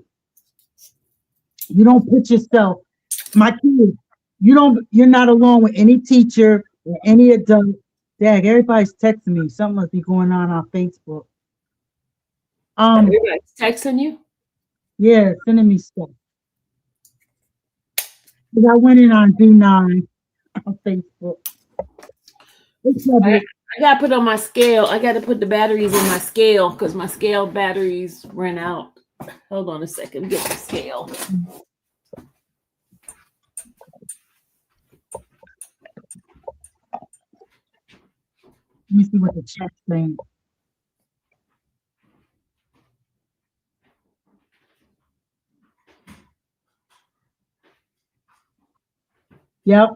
You don't put yourself, my kids, you're not alone with any teacher or any adult. Dad, everybody's texting me. Something must be going on Facebook. Everybody's texting you? Yeah, sending me stuff. Because I went in on D9 on Facebook. I gotta put on my scale. I gotta put the batteries in my scale because my scale batteries ran out. Hold on a second, get the scale. Let me see what the chat's saying. Yep,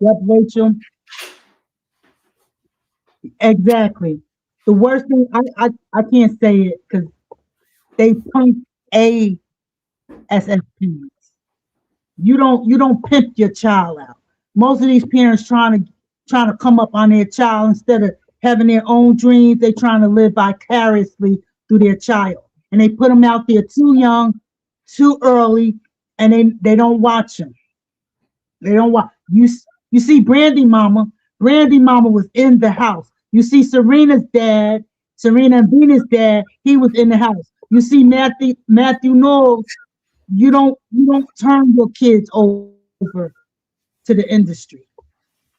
Rachel. Exactly. The worst thing I can't say it because they punk a SSPs. You don't pimp your child out. Most of these parents trying to come up on their child instead of having their own dreams. They trying to live vicariously through their child, and they put them out there too young, too early, and they don't watch them. They don't watch you. You see, Brandy Mama. Brandy Mama was in the house. You see, Serena's dad, Serena and Venus' dad. He was in the house. You see, Matthew Knowles. You don't turn your kids over to the industry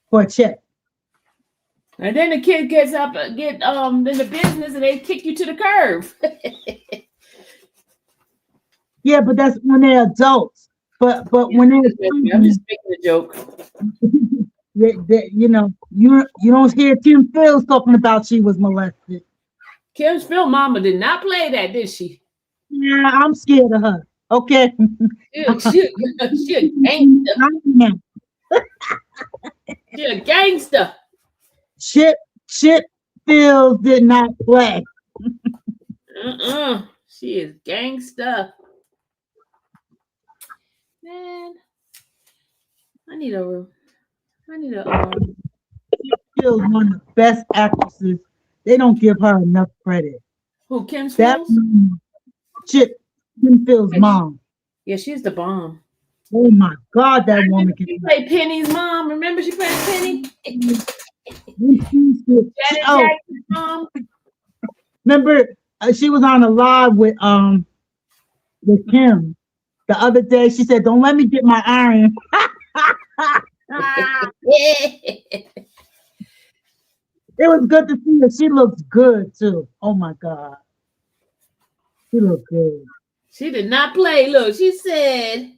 for a check. And then the kid gets up, in the business, and they kick you to the curb. Yeah, but that's when they're adults. But when they're I'm just making a joke. you don't hear Kim Fields talking about she was molested. Kim's Phil mama did not play that, did she? Yeah, I'm scared of her. Okay. She a gangster. She a gangster. Chip Fields did not play. She is gangster. Man, I need a Fields one of the best actresses. They don't give her enough credit. Who, Kim That Fields? Kim Fields' mom. Yeah, she's the bomb. Oh my God, that woman can. She played Penny's mom. Remember, she played Penny. Janet Jackson's mom. Remember, she was on a live with Kim the other day. She said, "Don't let me get my iron." It was good to see her. She looks good too. Oh my God, she looks good. She did not play. Look, she said,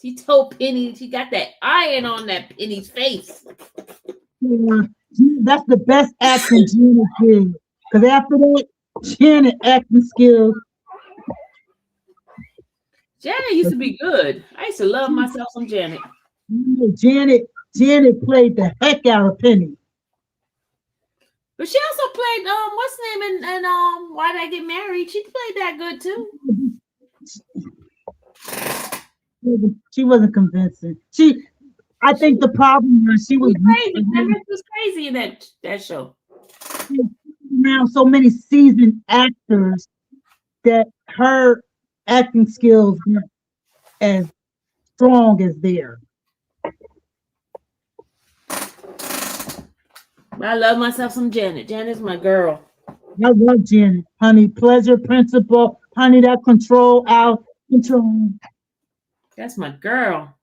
she told Penny, she got that iron on that Penny's face. Yeah, that's the best acting Gina did. Because after that, Janet acting skills. Janet used to be good. I used to love myself some Janet. Janet played the heck out of Penny. But she also played what's the name in Why Did I Get Married? She played that good too. She wasn't convincing. I think the problem was she was crazy. Remember, she was crazy in that show. Around so many seasoned actors that her acting skills weren't as strong as theirs. I love myself some Janet. Janet's my girl. I love Janet, honey. Pleasure Principle, honey. That control out control. That's my girl.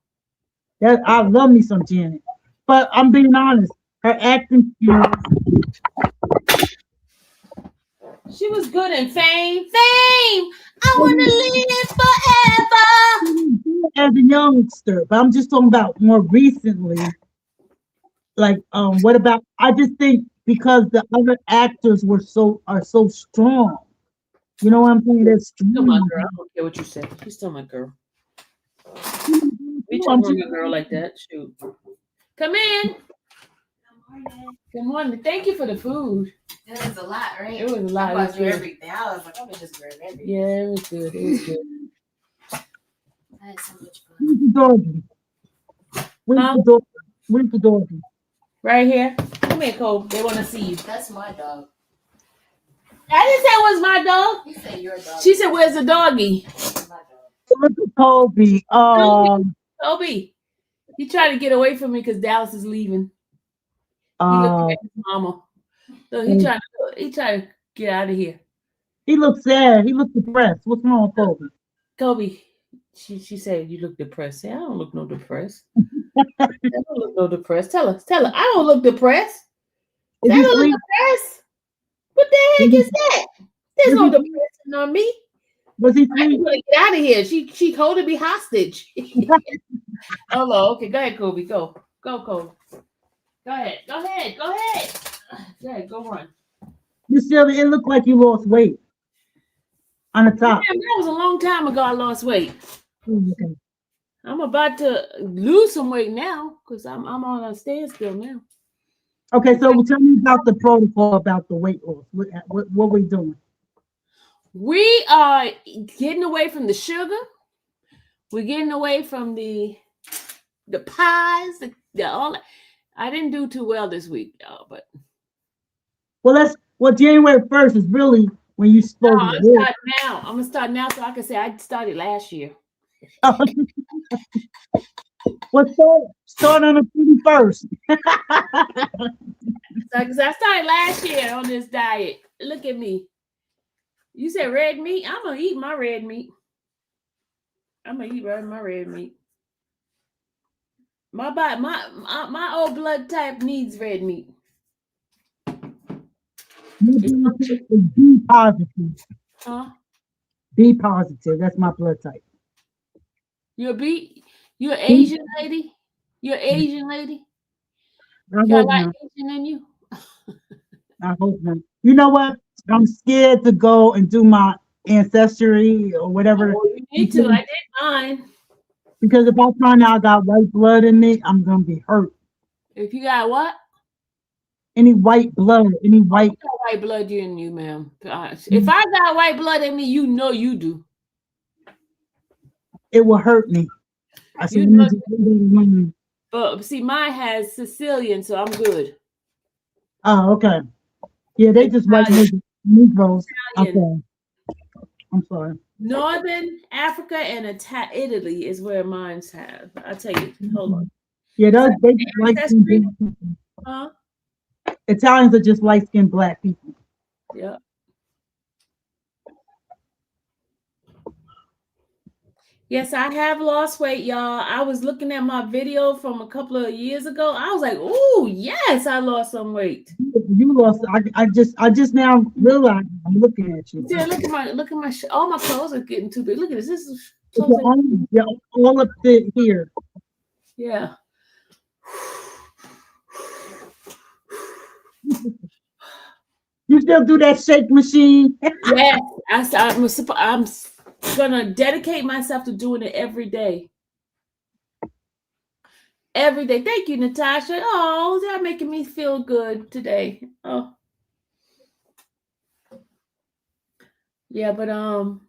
That I love me some Janet, but I'm being honest. Her acting skills. She was good in Fame. Fame. I want to live forever. As a youngster, but I'm just talking about more recently. Like, what about? I just think because the other actors are so strong. You know what I'm saying? They're strong. Still my girl. I don't care what you say. She's still my girl. We talk to a girl like that. Shoot. Come in. Good morning. Thank you for the food. It was a lot, right? It was a lot. I do everything. I was like, I'm gonna just grab everything. Yeah, it was good. It was good. I had so much fun. Where's the doggy? Where's the doggy? Right here. Come here, Cole. They want to see you. That's my dog. I didn't say it was my dog. You said your dog. She said, "Where's the doggy?" That's my dog. Look at Kobe. Kobe. He tried to get away from me because Dallas is leaving. He looked at his mama. So he tried to get out of here. He looks sad. He looks depressed. What's wrong with Kobe? Kobe, she said, "You look depressed." Say, I don't look no depressed. I don't look no depressed. Tell her. I don't look depressed. I don't look depressed. What the heck is that? There's no depression on me. Was he I'm sleeping? gonna get out of here. She holding me hostage. Oh no, okay, go ahead, Kobe. Go, Kobe. Go ahead. Go ahead, go run. Miss Sylvia, it looked like you lost weight on the top. Damn, that was a long time ago. I lost weight. Okay. I'm about to lose some weight now because I'm on a standstill now. Okay, so tell me about the protocol about the weight loss. What we doing? We are getting away from the sugar. We're getting away from the pies, the all. I didn't do too well this week, y'all, but January 1st is really when you supposed to start now. I'm gonna start now so I can say I started last year. Well, start on the 21st. Because I started last year on this diet. Look at me. You said red meat? I'm gonna eat my red meat. I'm gonna eat my red meat. My body, my old blood type needs red meat. B positive. Huh? B positive. That's my blood type. You're an Asian lady? You're an Asian lady? I You got hope a lot not. of Asian in you? I hope not. You know what? I'm scared to go and do my ancestry or whatever. Oh, you need to. I did mine. Because if I find out I got white blood in me, I'm gonna be hurt. If you got what? Any white blood, any white. I got white blood in you, ma'am. If I got white blood in me, you know you do. It will hurt me. I said, but see, mine has Sicilian, so I'm good. Oh, okay. Yeah, they just white Negroes. Okay. I'm sorry. Northern Africa and Italy is where mine's have. I'll tell you. Hold on. Yeah, they just light-skinned black people. Huh? Italians are just light-skinned black people. Yeah. Yes, I have lost weight, y'all. I was looking at my video from a couple of years ago. I was like, "Oh, yes, I lost some weight." You lost. I just now realized I'm looking at you. Yeah, look at my all my clothes are getting too big. Look at this. This is clothes. You're you're all up to here. Yeah. You still do that shake machine? Yes, I'm gonna dedicate myself to doing it every day. Every day. Thank you, Natasha. Oh, they're making me feel good today. Oh, yeah, but I'm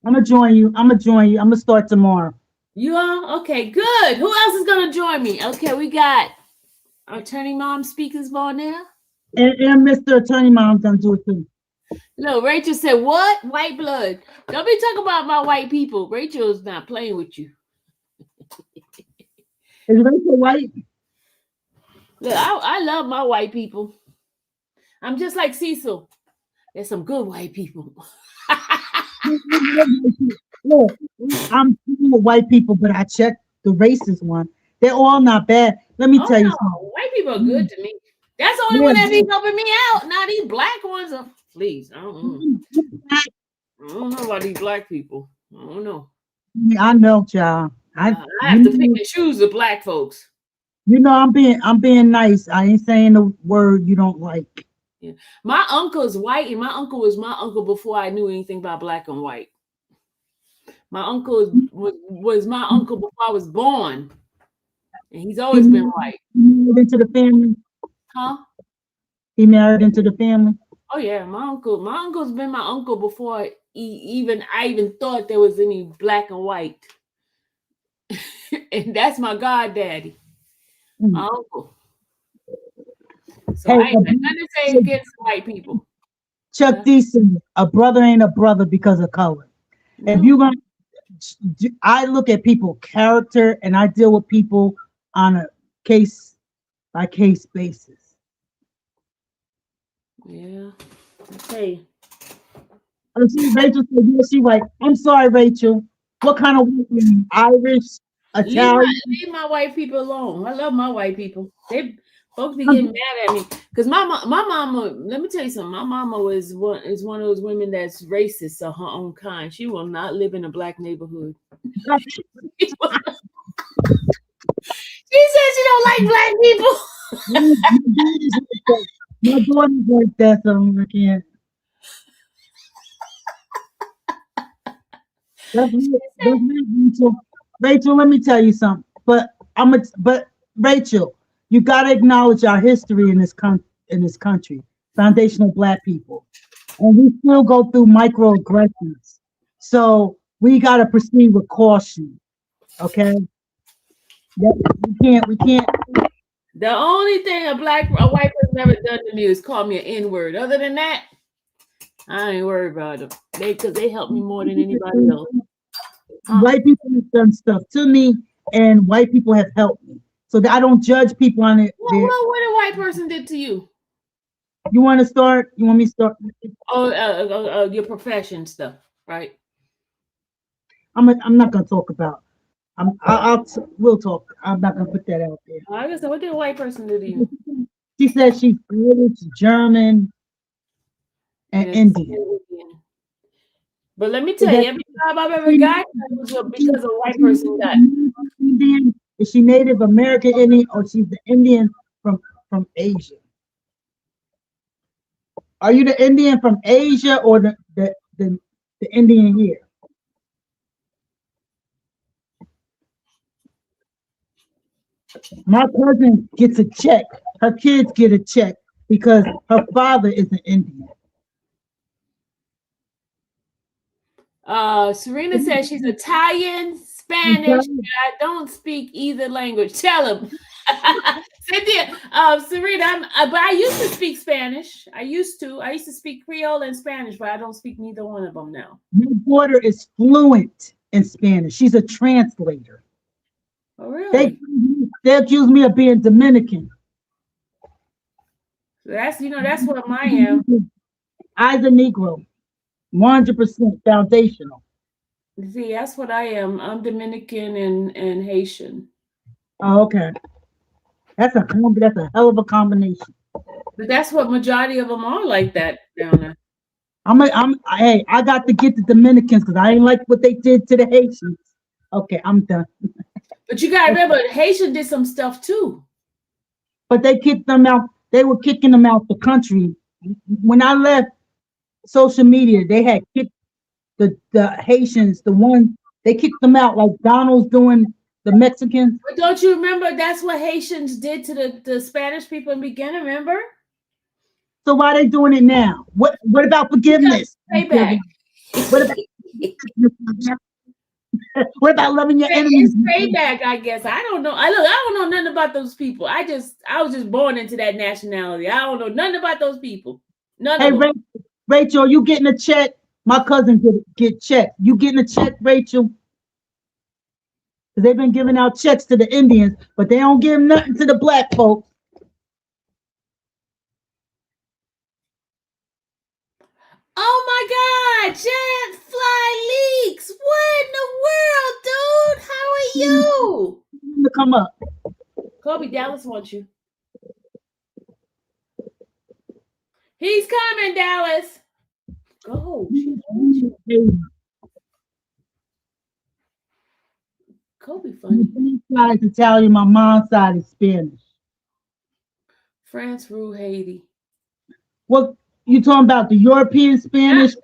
gonna join you. I'm gonna start tomorrow. you are okay. Good. Who else is gonna join me? Okay, we got our attorney mom speakers on there. And Mr. Attorney Mom's gonna do it too. No, Rachel said, "What? White blood? Don't be talking about my white people." Rachel's not playing with you. Is Rachel white? Look, I love my white people. I'm just like Cecil. There's some good white people. Look, I'm with white people, but I checked the racist one. They're all not bad. Let me Oh tell you no, something. white people are good to me. That's the only Yeah, one that be helping me out. Now these black ones are please. I don't know about these black people. I don't know. I know, child. I have to pick and choose the black folks. I'm being nice. I ain't saying the word you don't like. Yeah. My uncle's white, and my uncle was my uncle before I knew anything about black and white. My uncle was my uncle before I was born, and he's always been white. He married into the family. Huh? He married into the family. Oh yeah, my uncle's been my uncle before I even thought there was any black and white. And that's my goddaddy, my uncle. So Hey, I ain't got nothing to say against white people. Chuck D said, "A brother ain't a brother because of color." If No. you gonna, I look at people character, and I deal with people on a case by case basis. Yeah. Okay. I see Rachel said, "Yeah, she white." I'm sorry, Rachel. What kind of white woman? Irish, Italian? Leave my white people alone. I love my white people. They folks be getting mad at me because my mama. Let me tell you something. My mama is one of those women that's racist of her own kind. She will not live in a black neighborhood. She says she don't like black people. My daughter's like that, so I can't. That's Rachel. Rachel, let me tell you something. But Rachel, you got to acknowledge our history in this country, foundational Black people, and we still go through microaggressions. So we got to proceed with caution. Okay. We can't. The only thing a white person ever done to me is call me an N-word. Other than that, I ain't worried about them. Because they help me more than anybody else. White people have done stuff to me, and white people have helped me. So that I don't judge people on it. Well, what a white person did to you? You want to start? You want me to start? Oh, your profession stuff, right? I'm not gonna talk about. We'll talk. I'm not gonna put that out there. I guess what did a white person do to you? She said she's British, German, and Indian. But let me tell you, every job I've ever got was because a white person got. Indian? Is she Native American Indian, or she's the Indian from Asia? Are you the Indian from Asia, or the Indian here? My cousin gets a check. Her kids get a check because her father is an Indian. Serena says she's Italian, Spanish. I don't speak either language. Tell him. Cynthia, Serena, but I used to speak Spanish. I used to speak Creole and Spanish, but I don't speak neither one of them now. My daughter is fluent in Spanish. She's a translator. Oh, really? They accuse me of being Dominican. That's what mine am. I's a Negro, 100% foundational. See, that's what I am. I'm Dominican and Haitian. Oh, okay. That's a hell of a combination. But that's what majority of them are like that down there. Hey, I got to get the Dominicans because I ain't like what they did to the Haitians. Okay, I'm done. But you gotta remember, Haitian did some stuff too. But they kicked them out. They were kicking them out the country. When I left social media, they had kicked the Haitians, they kicked them out like Donald's doing the Mexicans. But don't you remember that's what Haitians did to the Spanish people in the beginning, remember? So why they doing it now? What about Because forgiveness? payback. What about what about loving your enemies? It's payback, I guess. I don't know. I don't know nothing about those people. I was just born into that nationality. I don't know nothing about those people. None Hey of them. Rachel, you getting a check? My cousin get checked. You getting a check, Rachel? 'Cause they've been giving out checks to the Indians, but they don't give nothing to the black folks. Oh my God, Jet Fly Leaks. What in the world, dude? How are you? To come up. Kobe Dallas wants you. He's coming, Dallas. Go. She wants you. Kobe funny. My side is Italian, my mom's side is Spanish. France rule Haiti. What you talking about? The European Spanish?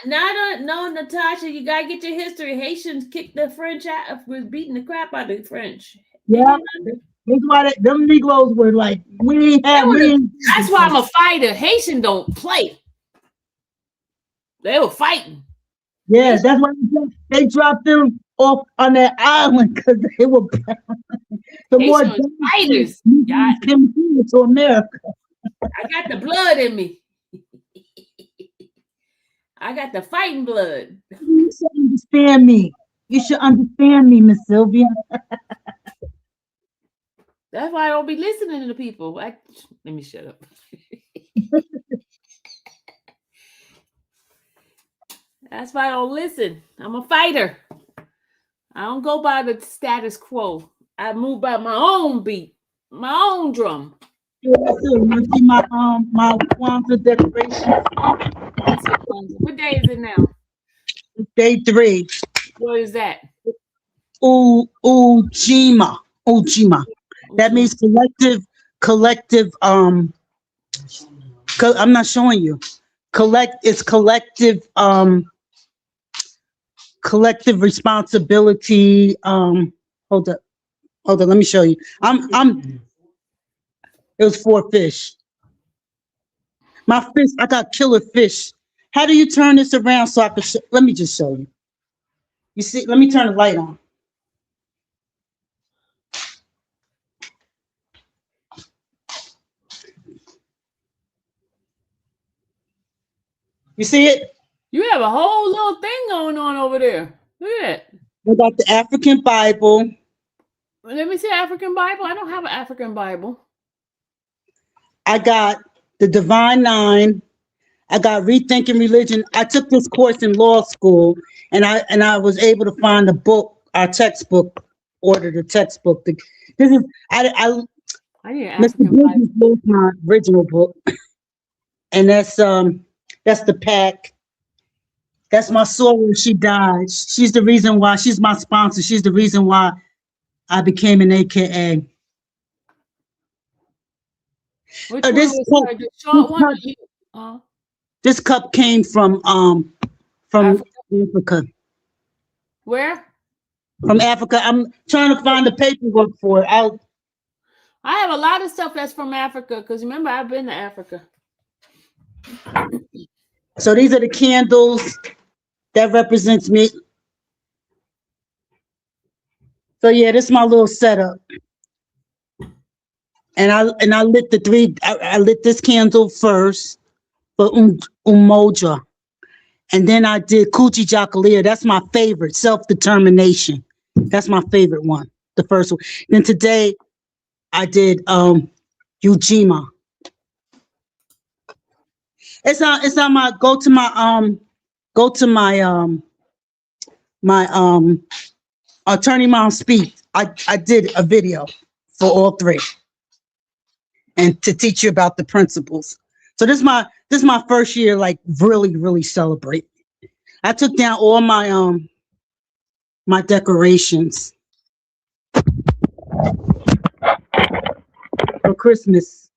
No, Natasha, you gotta get your history. Haitians kicked the French out, was beating the crap out of the French. Yeah, that's why them Negroes were like, that's why I'm a fighter. Haitian don't play. They were fighting. Yeah, that's why they dropped them off on that island because they were the more fighters. came to America. I got the blood in me. I got the fighting blood. You should understand me. You should understand me, Miss Sylvia. That's why I don't be listening to the people. Let me shut up. That's why I don't listen. I'm a fighter. I don't go by the status quo. I move by my own beat, my own drum. Yeah, you see my Kwanzaa decoration. What day is it now? Day 3. What is that? Ujima. That means collective. I'm not showing you. It's collective. Collective responsibility. Hold up. Let me show you. It was 4 fish. My fish. I got killer fish. How do you turn this around so I can? Let me just show you. You see? Let me turn the light on. You see it? You have a whole little thing going on over there. Look at that. I got the African Bible. Let me see African Bible. I don't have an African Bible. I got the Divine Nine. I got Rethinking Religion. I took this course in law school, and I was able to find the book, our textbook, order the textbook. This is I need an Mr. African Bridges Bible. wrote my original book, and that's the pack. That's my soul when she died. She's the reason why. She's my sponsor. She's the reason why I became an AKA. Which one was her? The short one? This cup came from Africa. Where? From Africa. I'm trying to find the paperwork for it. I have a lot of stuff that's from Africa because remember I've been to Africa. So these are the candles that represents me. So yeah, this is my little setup. And I lit the 3. I lit this candle first for Umoja. And then I did Kuchi Jakalia. That's my favorite, self-determination. That's my favorite one, the first one. Then today I did Ujima. It's on my go to my attorney mom speak. I did a video for all three and to teach you about the principles. So this is my first year, like really celebrate. I took down all my decorations for Christmas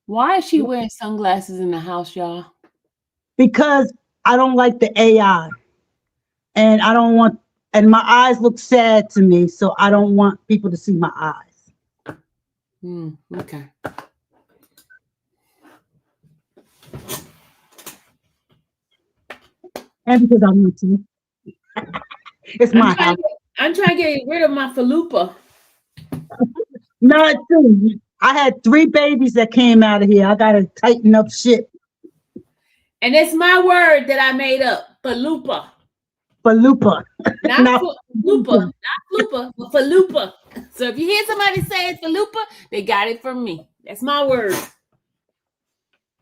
Why is she wearing sunglasses in the house, y'all? because I don't like the AI, and I don't want, and my eyes look sad to me, so I don't want people to see my eyes. Okay. And because I want to. It's my house. I'm trying to get rid of my falupa. No, too. I had 3 babies that came out of here. I gotta tighten up shit. And it's my word that I made up. Falupa. Falupa. Not falupa. Not flupa, but falupa. So if you hear somebody say it's falupa, they got it from me. That's my word.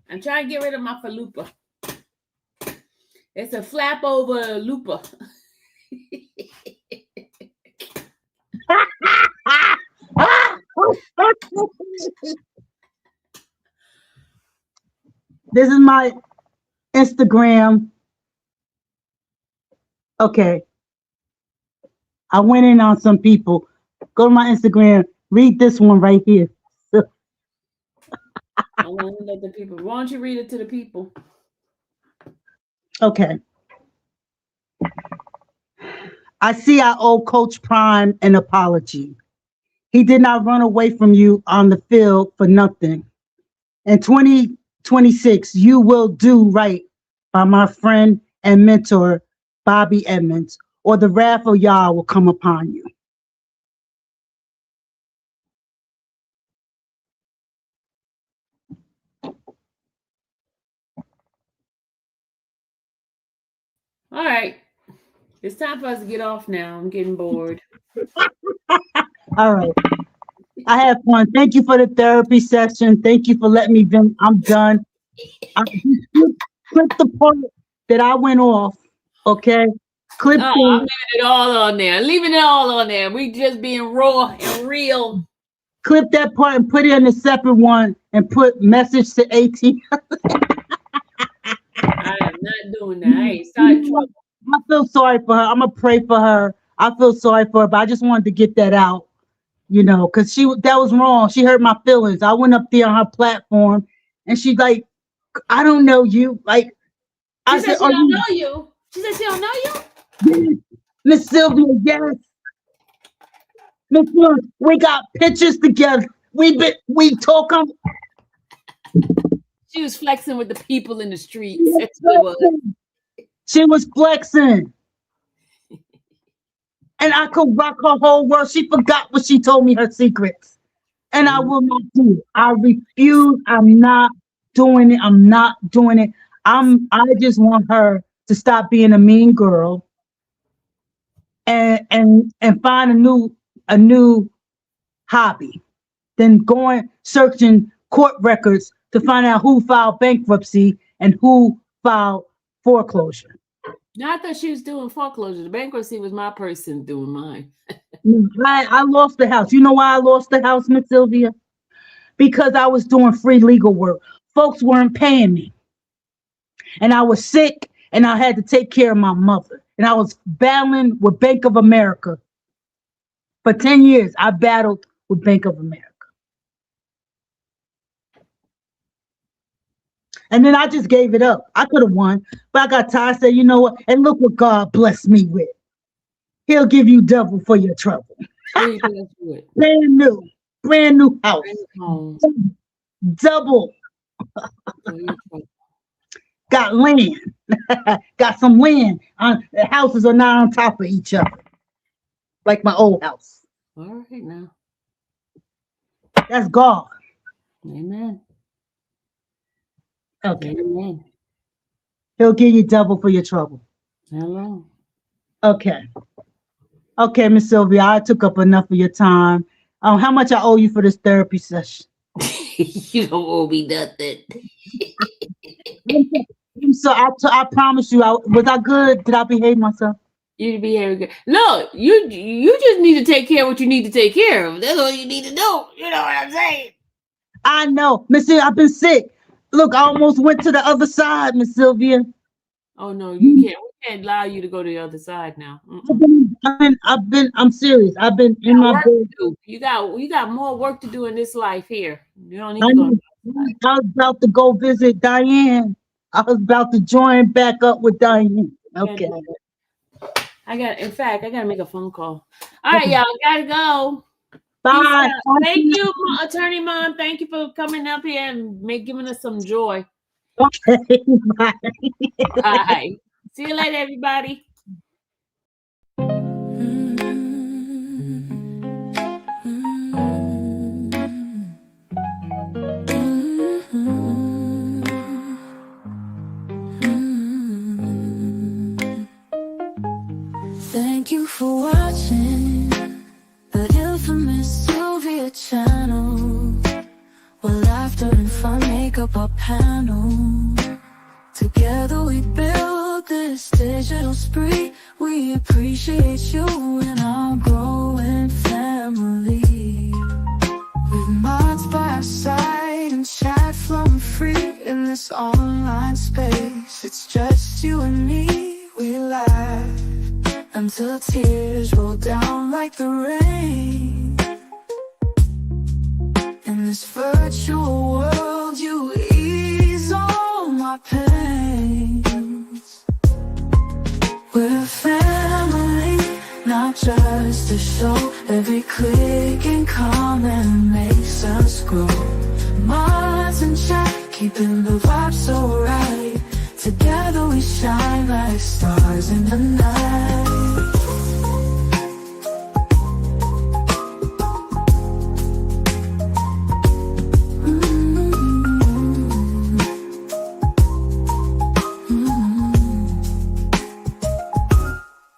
I'm trying to get rid of my falupa. It's a flap over lupa. This is my Instagram. Okay. I went in on some people. Go to my Instagram. Read this one right here. I want to let the people. Why don't you read it to the people? Okay. I see I owe Coach Prime an apology. He did not run away from you on the field for nothing. In 2026, you will do right by my friend and mentor, Bobby Edmonds, or the wrath of Yah will come upon you. All right. It's time for us to get off now. I'm getting bored. All right. I had fun. Thank you for the therapy session. Thank you for letting me vent. I'm done. Clip the part that I went off. Okay. Clip I'm leaving it all on there. Leaving it all on there. We just being raw and real. Clip that part and put it in a separate one and put message to AT. I am not doing that. I ain't starting trouble. I feel sorry for her. I'm gonna pray for her. I feel sorry for her, but I just wanted to get that out, you know, because that was wrong. She hurt my feelings. I went up there on her platform, and she's like, "I don't know you." Like, She said she don't know you. She said she don't know you. Miss Sylvia, yes. Miss Sylvia, we got pictures together. We talk on. She was flexing with the people in the streets. That's what it was. She was flexing. And I could rock her whole world. She forgot what she told me, her secrets. And I will not do it. I refuse. I'm not doing it. I'm not doing it. I just want her to stop being a mean girl and find a new hobby. Then going searching court records to find out who filed bankruptcy and who filed foreclosure. No, I thought she was doing foreclosure. The bankruptcy was my person doing mine. I lost the house. You know why I lost the house, Miss Sylvia? Because I was doing free legal work. Folks weren't paying me. And I was sick and I had to take care of my mother. And I was battling with Bank of America. For 10 years, I battled with Bank of America. And then I just gave it up. I could have won, but I got tired. I said, you know what? And look what God blessed me with. He'll give you double for your trouble. Brand new house. Double. Got land. Got some land. The houses are not on top of each other. Like my old house. All right now. That's God. Amen. Okay. Amen. He'll give you double for your trouble. Hello. Okay. Okay, Miss Sylvia, I took up enough of your time. How much I owe you for this therapy session? You don't owe me nothing. So I promise you, was I good? Did I behave myself? You behave good. Look, you just need to take care of what you need to take care of. That's all you need to do. You know what I'm saying? I know, Miss Sylvia, I've been sick. Look, I almost went to the other side, Miss Sylvia. Oh no, you can't. We can't allow you to go to the other side now. I'm serious. I've been in my Work bed. to do. You got more work to do in this life here. You don't need I to go. was about to go visit Diane. I was about to join back up with Diane. Okay. In fact, I gotta make a phone call. All right, y'all, gotta go. Peace Bye. out. Thank you, Attorney Mom. Thank you for coming up here and giving us some joy. Okay. Bye. Bye. See you later, everybody. Thank you for watching the infamous Sylvia channel, where laughter and fun make up our panel. Together we build this digital spree. We appreciate you and our growing family. With mods by our side and chat flowing free in this online space. It's just you and me, we laugh until tears roll down like the rain. In this virtual world, you ease all my pains. We're a family, not just a show. Every click and comment makes us grow. Mods and chat, keeping the vibe so right. Together we shine like stars in the night.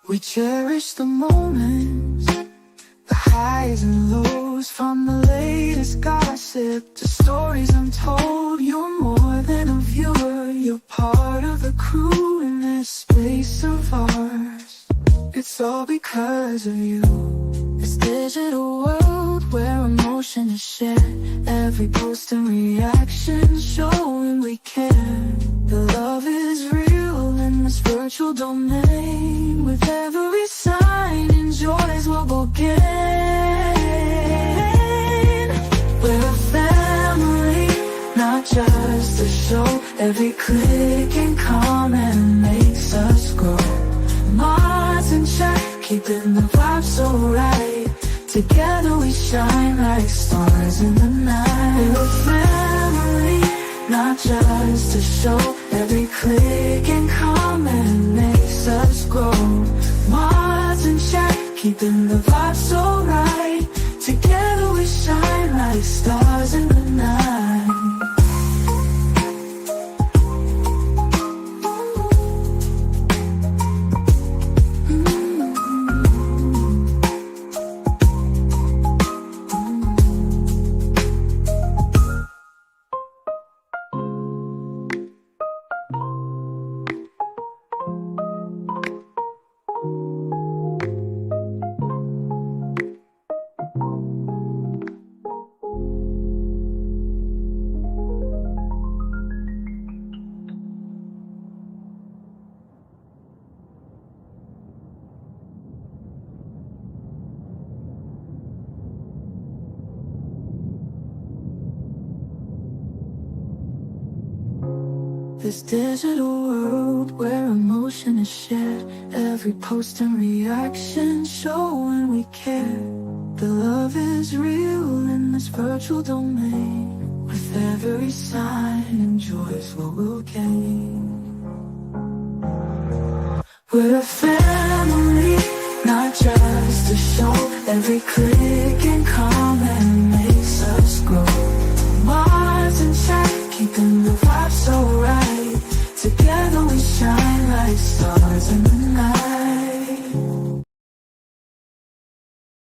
We cherish the moments, the highs and lows, from the latest gossip to stories untold. You're more than a viewer, you're part of the crew in this space of ours. It's all because of you. This digital world where emotion is shared, every post and reaction showing we care. The love is real in this virtual domain. With every sign, enjoys what we'll gain. We're a family, not just a show. Every click and comment makes us grow. Mods and chat, keeping the vibe so right. Together we shine like stars in the night. We're a family, not just a show. Every click and comment makes us grow. Mods and chat, keeping the vibe so right. Together we shine like stars in the night. This digital world where emotion is shared, every post and reaction showing we care. The love is real in this virtual domain. With every sign, enjoys what we'll gain.